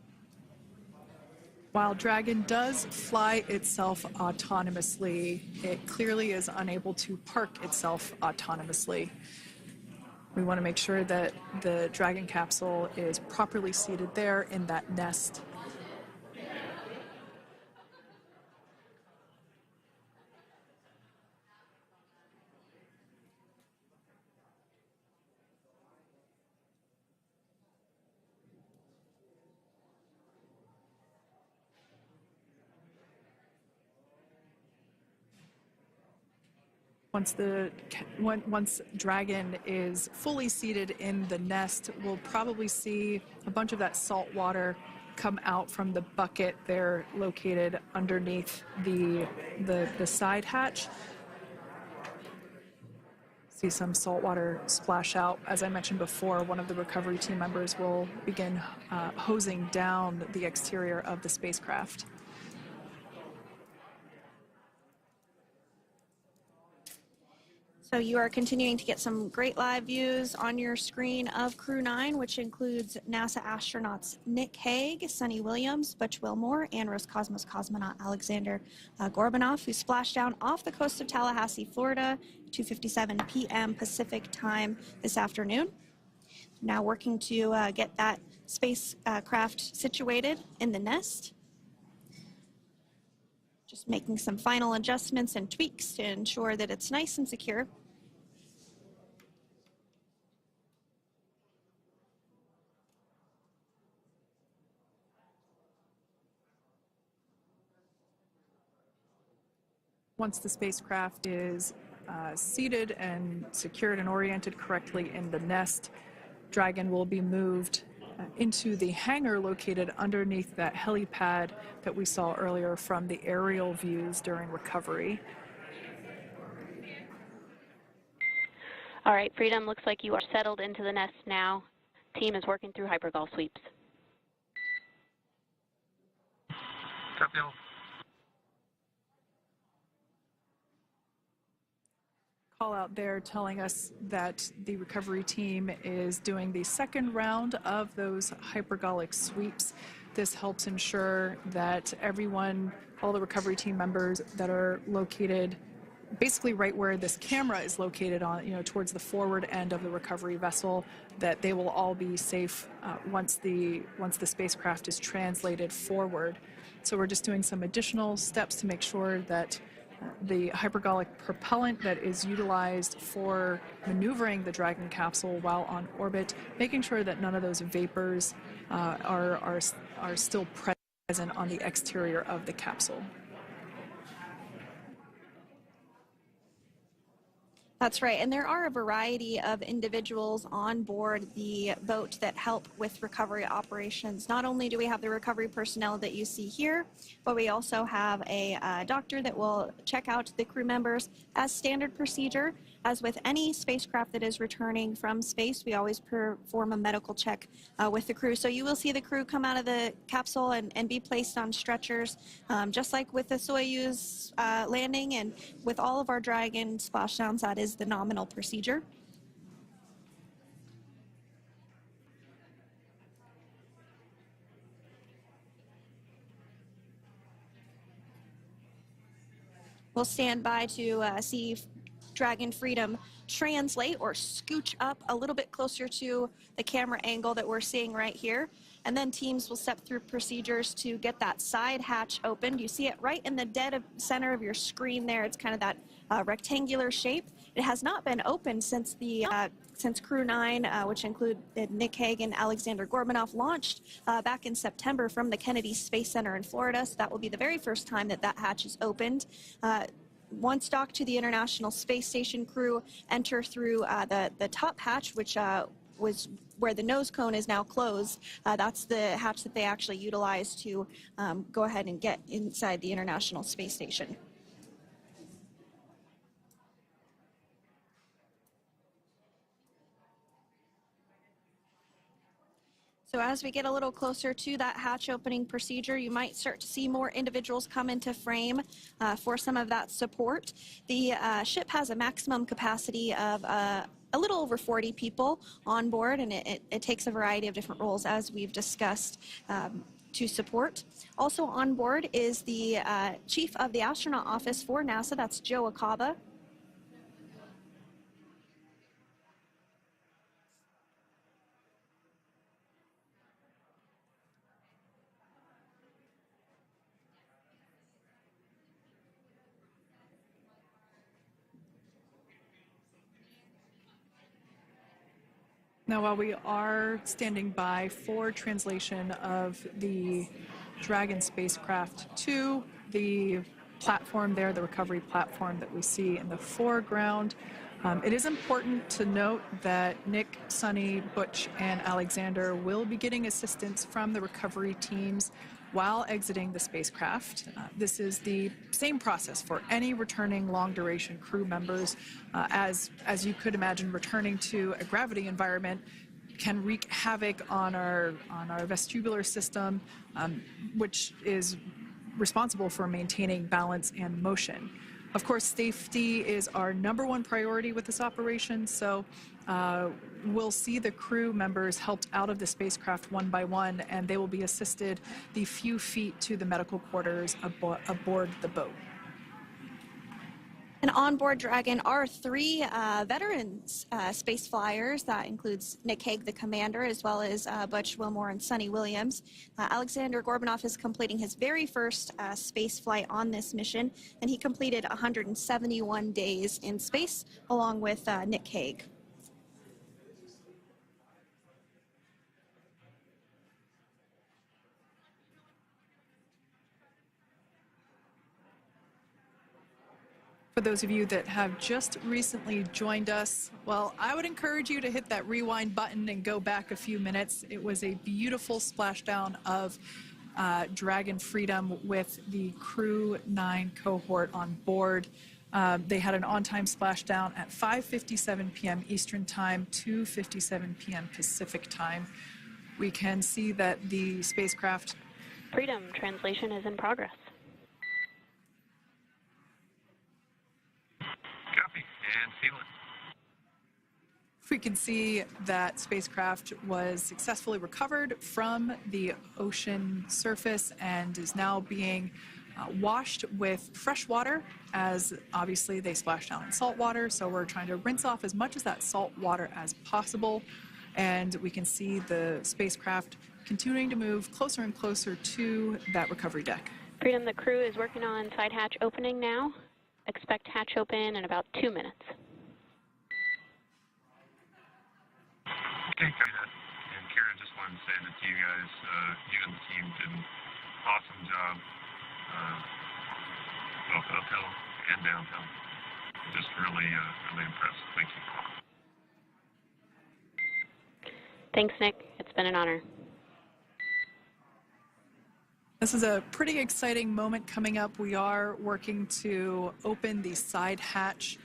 While Dragon does fly itself autonomously, it clearly is unable to park itself autonomously. We want to make sure that the Dragon capsule is properly seated there in that nest. Once Dragon is fully seated in the nest, we'll probably see a bunch of that salt water come out from the bucket there located underneath the side hatch. See some salt water splash out. As I mentioned before, one of the recovery team members will begin hosing down the exterior of the spacecraft. So you are continuing to get some great live views on your screen of Crew 9, which includes NASA astronauts Nick Hague, Suni Williams, Butch Wilmore, and Roscosmos cosmonaut Alexander Gorbanov, who splashed down off the coast of Tallahassee, Florida, 2:57 p.m. Pacific time this afternoon. Now working to get that spacecraft situated in the nest. Just making some final adjustments and tweaks to ensure that it's nice and secure. Once the spacecraft is seated and secured and oriented correctly in the nest, Dragon will be moved into the hangar located underneath that helipad that we saw earlier from the aerial views during recovery. All right, Freedom, looks like you are settled into the nest now. Team is working through hypergol sweeps. Copy. Call out there telling us that the recovery team is doing the second round of those hypergolic sweeps. This helps ensure that everyone, all the recovery team members that are located basically right where this camera is located on, towards the forward end of the recovery vessel, that they will all be safe once the spacecraft is translated forward. So we're just doing some additional steps to make sure that the hypergolic propellant that is utilized for maneuvering the Dragon capsule while on orbit, making sure that none of those vapors are still present on the exterior of the capsule. That's right, and there are a variety of individuals on board the boat that help with recovery operations. Not only do we have the recovery personnel that you see here, but we also have a doctor that will check out the crew members as standard procedure. As with any spacecraft that is returning from space, we always perform a medical check with the crew. So you will see the crew come out of the capsule and be placed on stretchers, just like with the Soyuz landing and with all of our Dragon splashdowns, that is the nominal procedure. We'll stand by to see Dragon Freedom translate or scooch up a little bit closer to the camera angle that we're seeing right here. And then teams will step through procedures to get that side hatch opened. You see it right in the dead center of your screen there. It's kind of that rectangular shape. It has not been opened since Crew 9, which include Nick Hague and Alexander Gorbanov, launched back in September from the Kennedy Space Center in Florida. So that will be the very first time that hatch is opened. Once docked to the International Space Station, crew enter through the top hatch, which was where the nose cone is now closed. That's the hatch that they actually utilize to go ahead and get inside the International Space Station. So as we get a little closer to that hatch opening procedure, you might start to see more individuals come into frame for some of that support. The ship has a maximum capacity of a little over 40 people on board, and it takes a variety of different roles, as we've discussed, to support. Also on board is the chief of the astronaut office for NASA, that's Joe Acaba. Now, while we are standing by for translation of the Dragon spacecraft to the platform there, the recovery platform that we see in the foreground. It is important to note that Nick, Suni, Butch, and Alexander will be getting assistance from the recovery teams while exiting the spacecraft. This is the same process for any returning long-duration crew members. As you could imagine, returning to a gravity environment can wreak havoc on our vestibular system, which is responsible for maintaining balance and motion. Of course, safety is our #1 priority with this operation, so we'll see the crew members helped out of the spacecraft one by one, and they will be assisted the few feet to the medical quarters aboard the boat. And on board Dragon are 3 veteran space flyers. That includes Nick Hague, the commander, as well as Butch, Wilmore, and Suni Williams. Alexander Gorbunov is completing his very first space flight on this mission, and he completed 171 days in space along with Nick Hague. For those of you that have just recently joined us, well, I would encourage you to hit that rewind button and go back a few minutes. It was a beautiful splashdown of Dragon Freedom with the Crew 9 cohort on board. They had an on-time splashdown at 5:57 p.m. Eastern Time, 2:57 p.m. Pacific Time. We can see that the spacecraft... Freedom translation is in progress. Copy, and seal it. We can see that spacecraft was successfully recovered from the ocean surface and is now being washed with fresh water, as obviously they splashed down in salt water, so we're trying to rinse off as much of that salt water as possible. And we can see the spacecraft continuing to move closer and closer to that recovery deck. Freedom, the crew is working on side hatch opening now. Expect hatch open in about 2 minutes. Okay, copy that. And Kira, just wanted to say that you guys, you and the team did an awesome job, both uphill and downhill. Just really, really impressed. Thank you. Thanks, Nick. It's been an honor. This is a pretty exciting moment coming up. We are working to open the side hatch.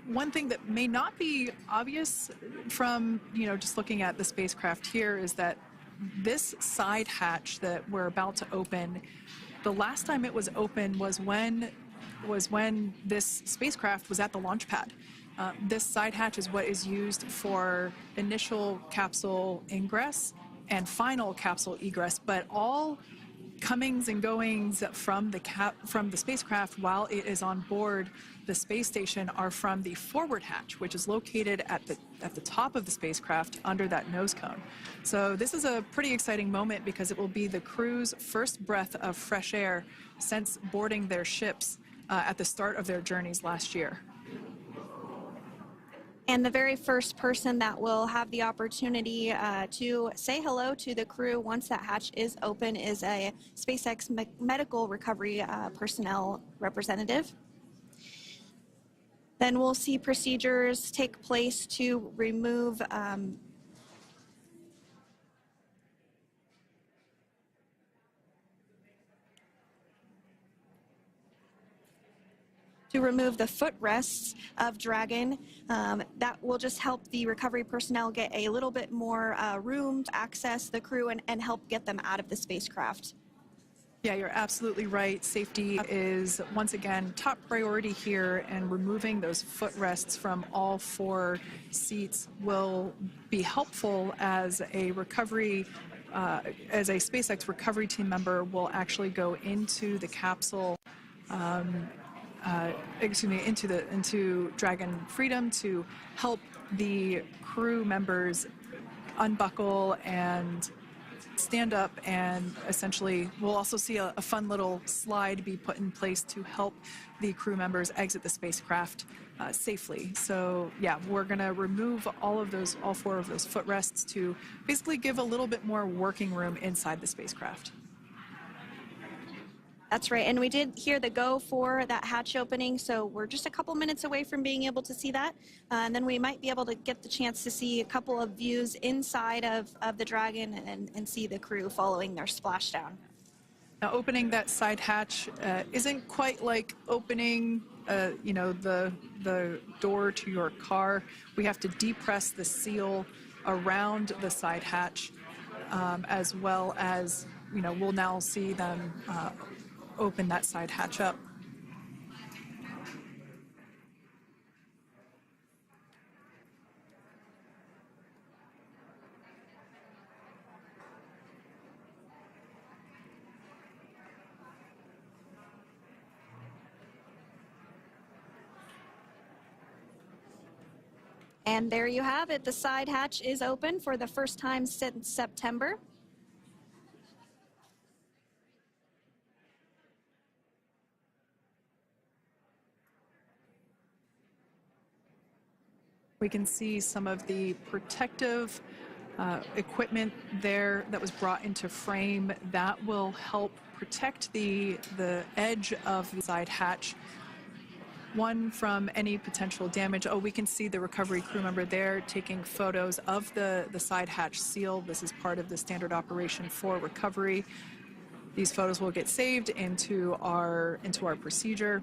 One thing that may not be obvious from, just looking at the spacecraft here is that this side hatch that we're about to open, the last time it was open was when this spacecraft was at the launch pad. This side hatch is what is used for initial capsule ingress and final capsule egress, but all comings and goings from the spacecraft while it is on board the space station are from the forward hatch, which is located at the top of the spacecraft under that nose cone. So this is a pretty exciting moment because it will be the crew's first breath of fresh air since boarding their ships at the start of their journeys last year. And the very first person that will have the opportunity to say hello to the crew once that hatch is open is a SpaceX medical recovery personnel representative. Then we'll see procedures take place to remove the footrests of Dragon. That will just help the recovery personnel get a little bit more room to access the crew and help get them out of the spacecraft. Yeah, you're absolutely right. Safety is, once again, top priority here, and removing those footrests from all 4 seats will be helpful as a recovery, as a SpaceX recovery team member will actually go into the capsule, into Dragon Freedom to help the crew members unbuckle and stand up, and essentially we'll also see a fun little slide be put in place to help the crew members exit the spacecraft safely. So yeah, we're going to remove all 4 of those footrests to basically give a little bit more working room inside the spacecraft. That's right, and we did hear the go for that hatch opening, so we're just a couple minutes away from being able to see that, and then we might be able to get the chance to see a couple of views inside of the Dragon and see the crew following their splashdown. Now, opening that side hatch isn't quite like opening, you know, the door to your car. We have to depress the seal around the side hatch, as well as, you know, we'll now see them open that side hatch up. And there you have it. The side hatch is open for the first time since September. We can see some of the protective equipment there that was brought into frame that will help protect the edge of the side hatch, one, from any potential damage. Oh, we can see the recovery crew member there taking photos of the side hatch seal. This is part of the standard operation for recovery. These photos will get saved into our procedure.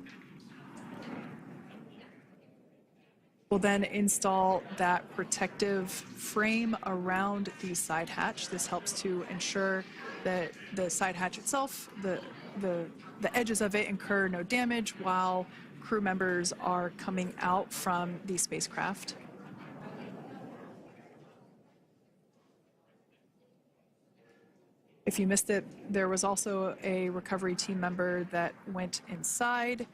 We'll then install that protective frame around the side hatch. This helps to ensure that the side hatch itself, the edges of it, incur no damage while crew members are coming out from the spacecraft. If you missed it, there was also a recovery team member that went inside.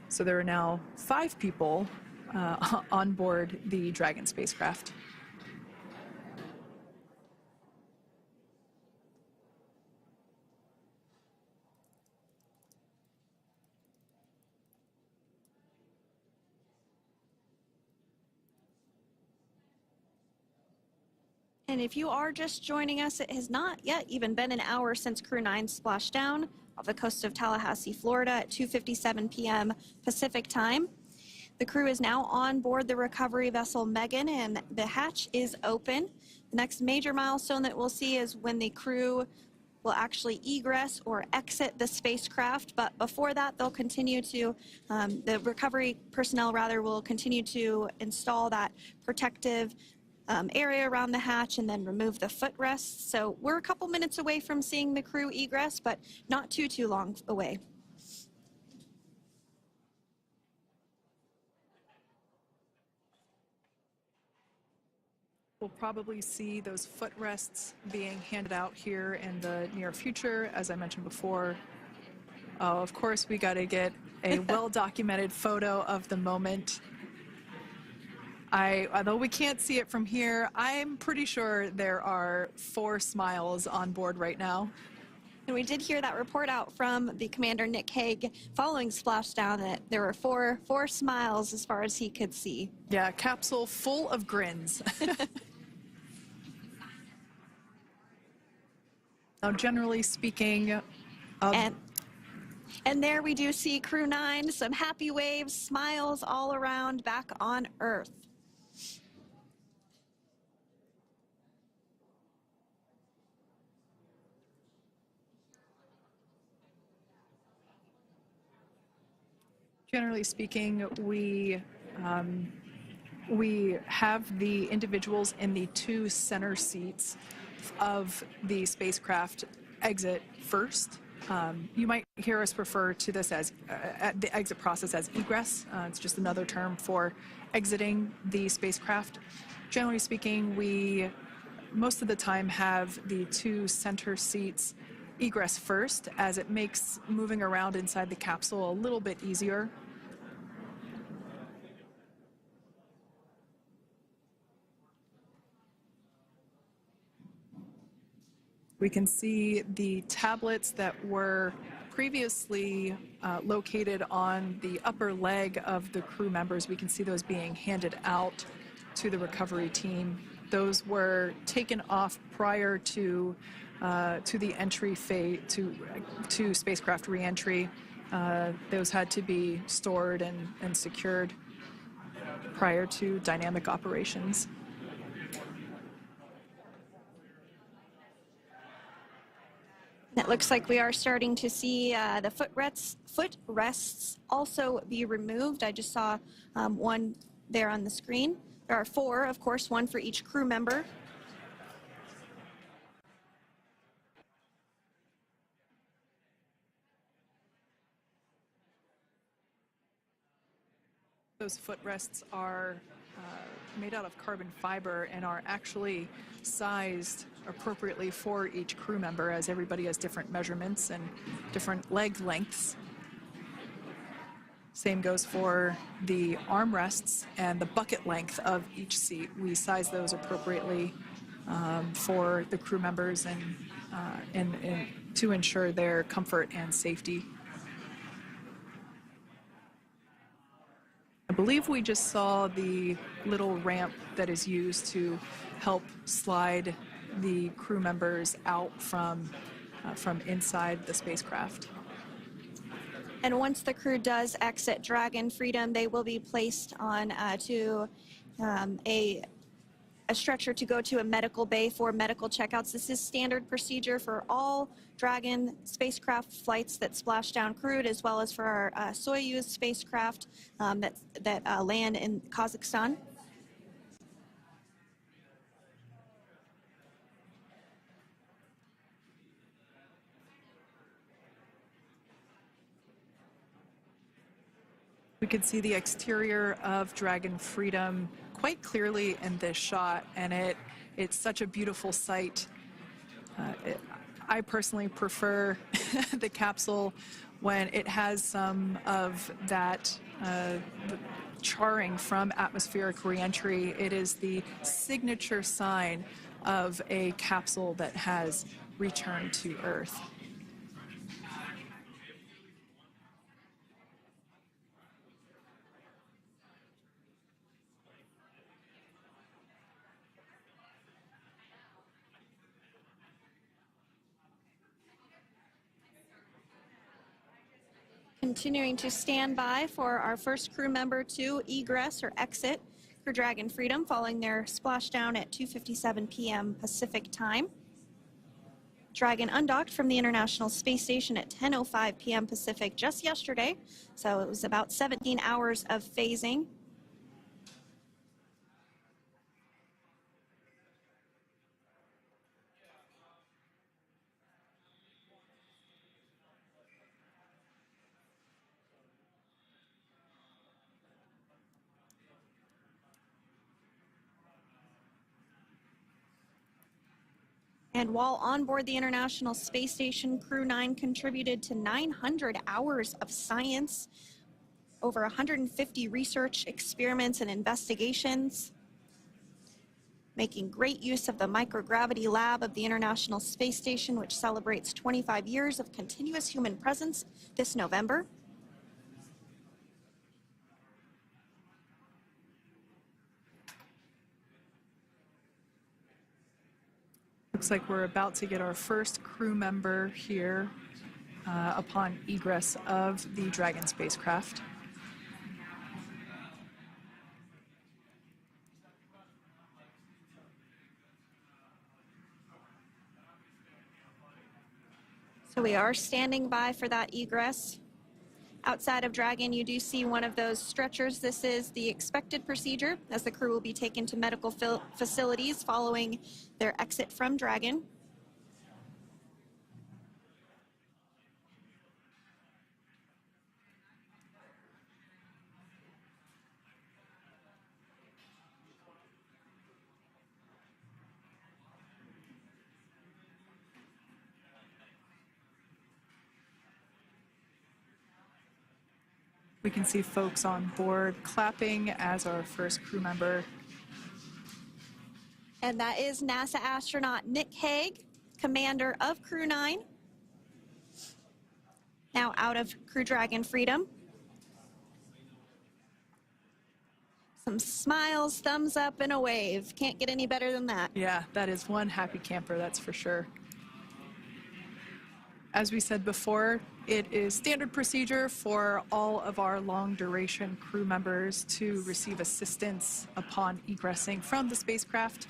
So there are now 5 people on board the Dragon spacecraft. And if you are just joining us, it has not yet even been an hour since Crew 9 splashed down off the coast of Tallahassee, Florida at 2:57 p.m. Pacific time. The crew is now on board the recovery vessel Megan, and the hatch is open. The next major milestone that we'll see is when the crew will actually egress or exit the spacecraft. But before that, they'll continue to, the recovery personnel rather, will continue to install that protective area around the hatch and then remove the footrests. So we're a couple minutes away from seeing the crew egress, but not too long away. We'll probably see those footrests being handed out here in the near future, as I mentioned before. Of course, we got to get a well-documented photo of the moment. Although we can't see it from here, I'm pretty sure there are 4 smiles on board right now. And we did hear that report out from the commander, Nick Hague, following splashdown, that there were four smiles as far as he could see. Yeah, capsule full of grins. Now, generally speaking, and there we do see Crew 9, some happy waves, smiles all around back on Earth. Generally speaking, we have the individuals in the 2 center seats of the spacecraft exit first. You might hear us refer to this as the exit process as egress. It's just another term for exiting the spacecraft. Generally speaking, we most of the time have the 2 center seats egress first, as it makes moving around inside the capsule a little bit easier. We can see the tablets that were previously located on the upper leg of the crew members. We can see those being handed out to the recovery team. Those were taken off prior to to the entry phase to spacecraft reentry. Those had to be stored and secured prior to dynamic operations. It looks like we are starting to see the footrests also be removed. I just saw one there on the screen. There are 4, of course, 1 for each crew member. Those footrests are made out of carbon fiber and are actually sized appropriately for each crew member, as everybody has different measurements and different leg lengths. Same goes for the armrests and the bucket length of each seat. We size those appropriately for the crew members and to ensure their comfort and safety. I believe we just saw the little ramp that is used to help slide the crew members out from inside the spacecraft. And once the crew does exit Dragon Freedom, they will be placed on to a stretcher to go to a medical bay for medical checkouts. This is standard procedure for all Dragon spacecraft flights that Splashdown crewed, as well as for our Soyuz spacecraft that land in Kazakhstan. We could see the exterior of Dragon Freedom quite clearly in this shot, and it's such a beautiful sight. I personally prefer the capsule when it has some of that charring from atmospheric reentry. It is the signature sign of a capsule that has returned to Earth. Continuing to stand by for our first crew member to egress or exit for Dragon Freedom following their splashdown at 2:57 p.m. Pacific time. Dragon undocked from the International Space Station at 10:05 p.m. Pacific just yesterday, so it was about 17 hours of phasing. And while on board the International Space Station, Crew 9 contributed to 900 hours of science, over 150 research experiments and investigations, making great use of the microgravity lab of the International Space Station, which celebrates 25 years of continuous human presence this November. Looks like we're about to get our first crew member here upon egress of the Dragon spacecraft. So we are standing by for that egress. Outside of Dragon, you do see one of those stretchers. This is the expected procedure as the crew will be taken to medical facilities following their exit from Dragon. We can see folks on board clapping as our first crew member. And that is NASA astronaut Nick Hague, commander of Crew 9, now out of Crew Dragon Freedom. Some smiles, thumbs up, and a wave. Can't get any better than that. Yeah, that is one happy camper, that's for sure. As we said before, it is standard procedure for all of our long-duration crew members to receive assistance upon egressing from the spacecraft.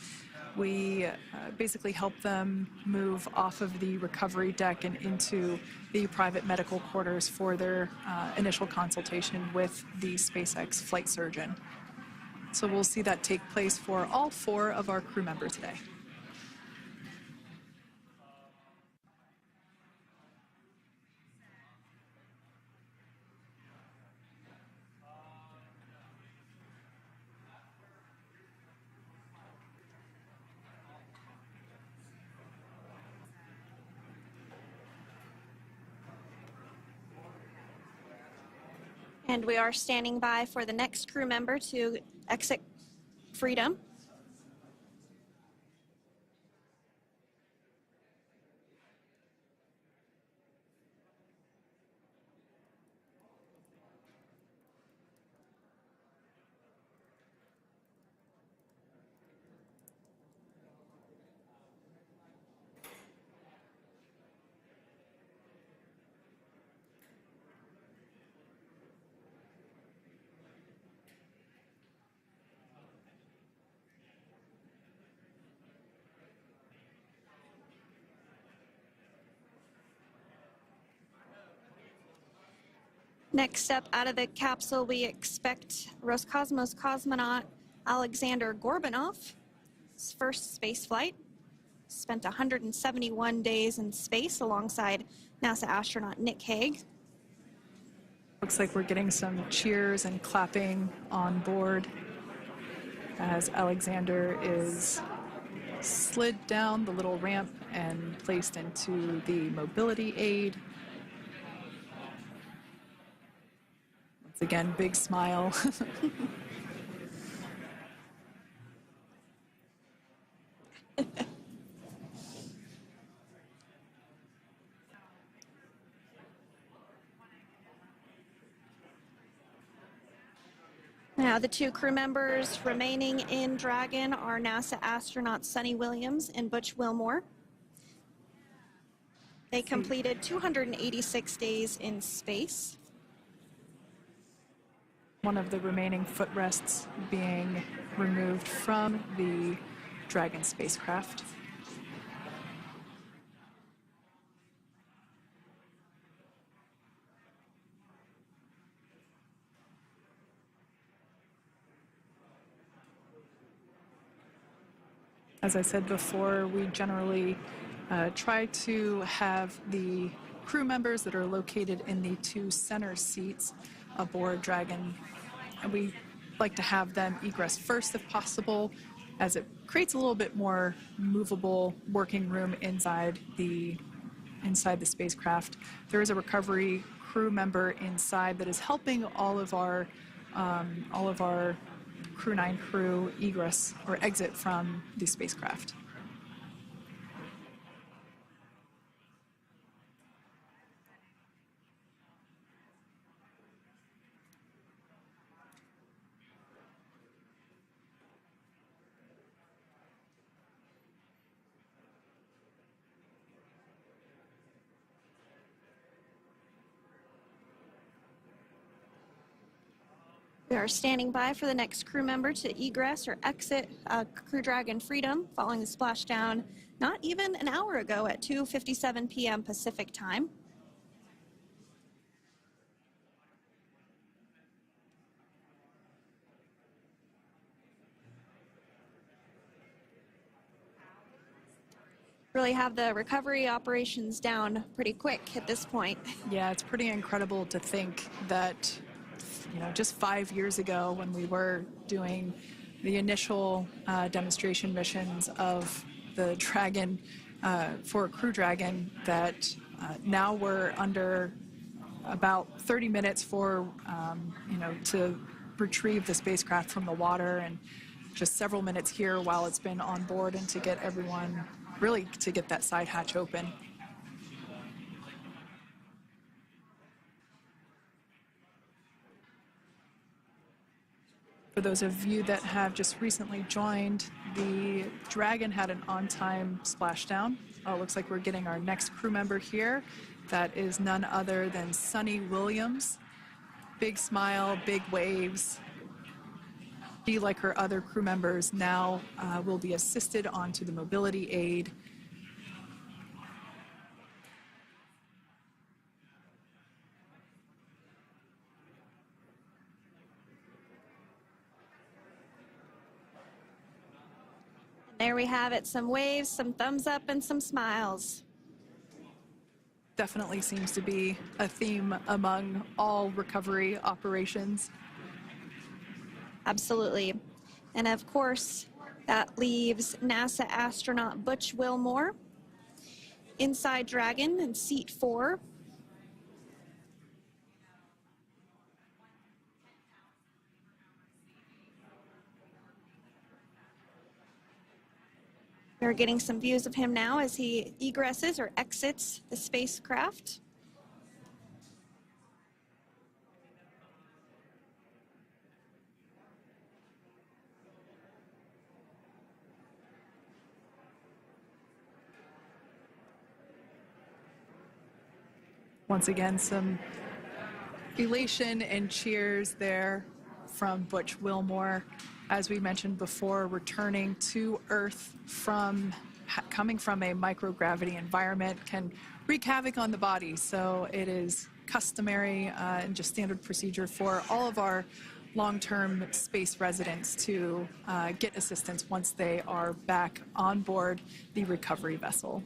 We basically help them move off of the recovery deck and into the private medical quarters for their initial consultation with the SpaceX flight surgeon. So we'll see that take place for all 4 of our crew members today. And we are standing by for the next crew member to exit Freedom. Next up out of the capsule, we expect Roscosmos cosmonaut Alexander Gorbunov's first space flight. Spent 171 days in space alongside NASA astronaut Nick Hague. Looks like we're getting some cheers and clapping on board as Alexander is slid down the little ramp and placed into the mobility aid. Once again, big smile. Now, the 2 crew members remaining in Dragon are NASA astronauts Suni Williams and Butch Wilmore. They completed 286 days in space. One of the remaining footrests being removed from the Dragon spacecraft. As I said before, we generally try to have the crew members that are located in the 2 center seats aboard Dragon, and we like to have them egress first if possible, as it creates a little bit more movable working room inside the spacecraft. There is a recovery crew member inside that is helping all of our Crew 9 crew egress or exit from the spacecraft. We are standing by for the next crew member to egress or exit Crew Dragon Freedom following the splashdown not even an hour ago at 2:57 p.m. Pacific time. Really have the recovery operations down pretty quick at this point. Yeah, it's pretty incredible to think that, just 5 years ago when we were doing the initial demonstration missions of the Dragon for Crew Dragon, that now we're under about 30 minutes for, to retrieve the spacecraft from the water, and just several minutes here while it's been on board, and to get everyone, really to get that side hatch open. For those of you that have just recently joined, the Dragon had an on-time splashdown Oh, looks like we're getting our next crew member here. That is none other than Suni Williams. Big smile, big waves. She, like her other crew members, now will be assisted onto the mobility aid. There we have it, some waves, some thumbs up, and some smiles. Definitely seems to be a theme among all recovery operations. Absolutely. And of course, that leaves NASA astronaut Butch Wilmore inside Dragon in seat 4. We're getting some views of him now as he egresses or exits the spacecraft. Once again, some elation and cheers there from Butch Wilmore. As we mentioned before, returning to Earth from coming from a microgravity environment can wreak havoc on the body. So it is customary and just standard procedure for all of our long-term space residents to get assistance once they are back on board the recovery vessel.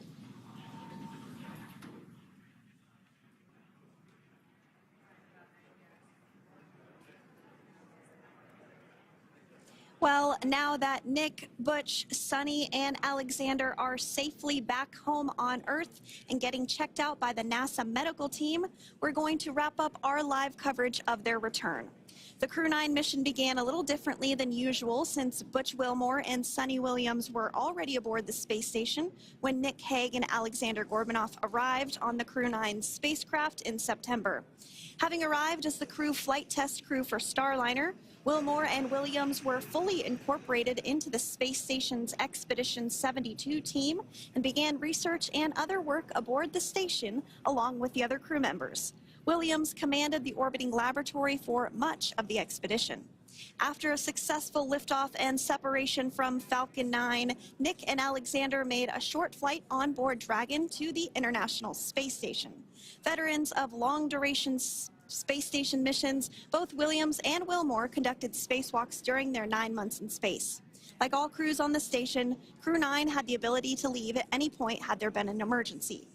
Well, now that Nick, Butch, Suni, and Alexander are safely back home on Earth and getting checked out by the NASA medical team, we're going to wrap up our live coverage of their return. The Crew 9 mission began a little differently than usual since Butch Wilmore and Suni Williams were already aboard the space station when Nick Hague and Alexander Gorbunoff arrived on the Crew 9 spacecraft in September. Having arrived as the crew flight test crew for Starliner, Wilmore and Williams were fully incorporated into the space station's Expedition 72 team and began research and other work aboard the station along with the other crew members. Williams commanded the orbiting laboratory for much of the expedition. After a successful liftoff and separation from Falcon 9, Nick and Alexander made a short flight on board Dragon to the International Space Station. Veterans of long-duration space station missions, both Williams and Wilmore conducted spacewalks during their 9 months in space. Like all crews on the station, Crew 9 had the ability to leave at any point had there been an emergency.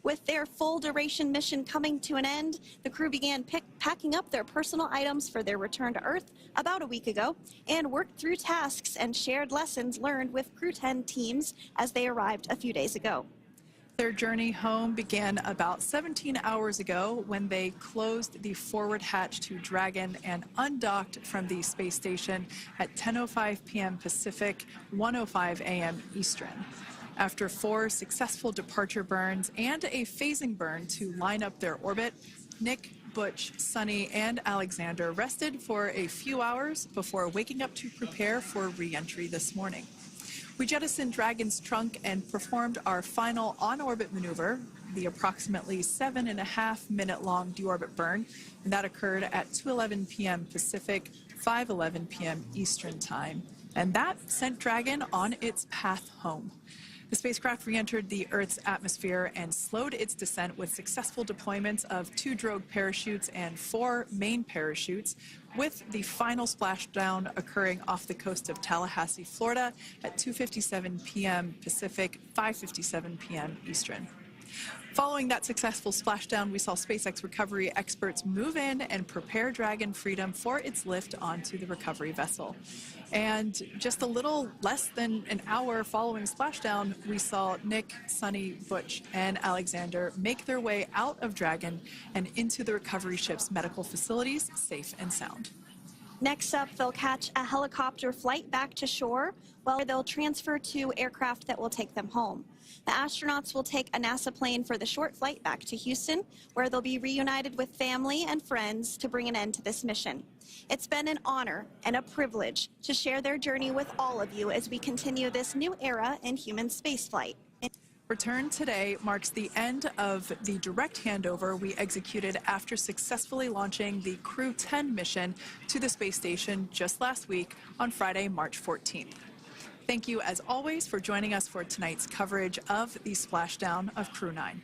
With their full-duration mission coming to an end, the crew began packing up their personal items for their return to Earth about a week ago and worked through tasks and shared lessons learned with Crew 10 teams as they arrived a few days ago. Their journey home began about 17 hours ago when they closed the forward hatch to Dragon and undocked from the space station at 10:05 p.m. Pacific, 1:05 a.m. Eastern. After 4 successful departure burns and a phasing burn to line up their orbit, Nick, Butch, Suni, and Alexander rested for a few hours before waking up to prepare for re-entry this morning. We jettisoned Dragon's trunk and performed our final on-orbit maneuver, the approximately 7.5-minute-long deorbit burn, and that occurred at 2:11 p.m. Pacific, 5:11 p.m. Eastern Time. And that sent Dragon on its path home. The spacecraft re-entered the Earth's atmosphere and slowed its descent with successful deployments of 2 drogue parachutes and 4 main parachutes, with the final splashdown occurring off the coast of Tallahassee, Florida at 2:57 p.m. Pacific, 5:57 p.m. Eastern. Following that successful splashdown, we saw SpaceX recovery experts move in and prepare Dragon Freedom for its lift onto the recovery vessel. And just a little less than an hour following splashdown, we saw Nick, Suni, Butch, and Alexander make their way out of Dragon and into the recovery ship's medical facilities, safe and sound. Next up, they'll catch a helicopter flight back to shore, while they'll transfer to aircraft that will take them home. The astronauts will take a NASA plane for the short flight back to Houston, where they'll be reunited with family and friends to bring an end to this mission. It's been an honor and a privilege to share their journey with all of you as we continue this new era in human spaceflight. Return today marks the end of the direct handover we executed after successfully launching the Crew 10 mission to the space station just last week on Friday, March 14th. Thank you, as always, for joining us for tonight's coverage of the splashdown of Crew 9.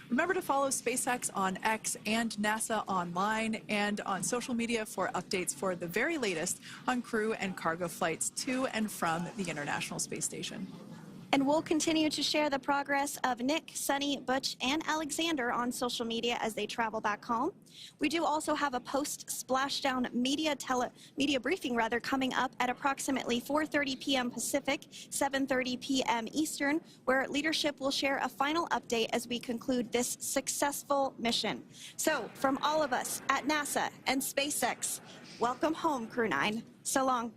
Remember to follow SpaceX on X and NASA online and on social media for updates for the very latest on crew and cargo flights to and from the International Space Station. And we'll continue to share the progress of Nick, Suni, Butch, and Alexander on social media as they travel back home. We do also have a post-splashdown media briefing coming up at approximately 4:30 p.m. Pacific, 7:30 p.m. Eastern, where leadership will share a final update as we conclude this successful mission. So, from all of us at NASA and SpaceX, welcome home, Crew 9. So long.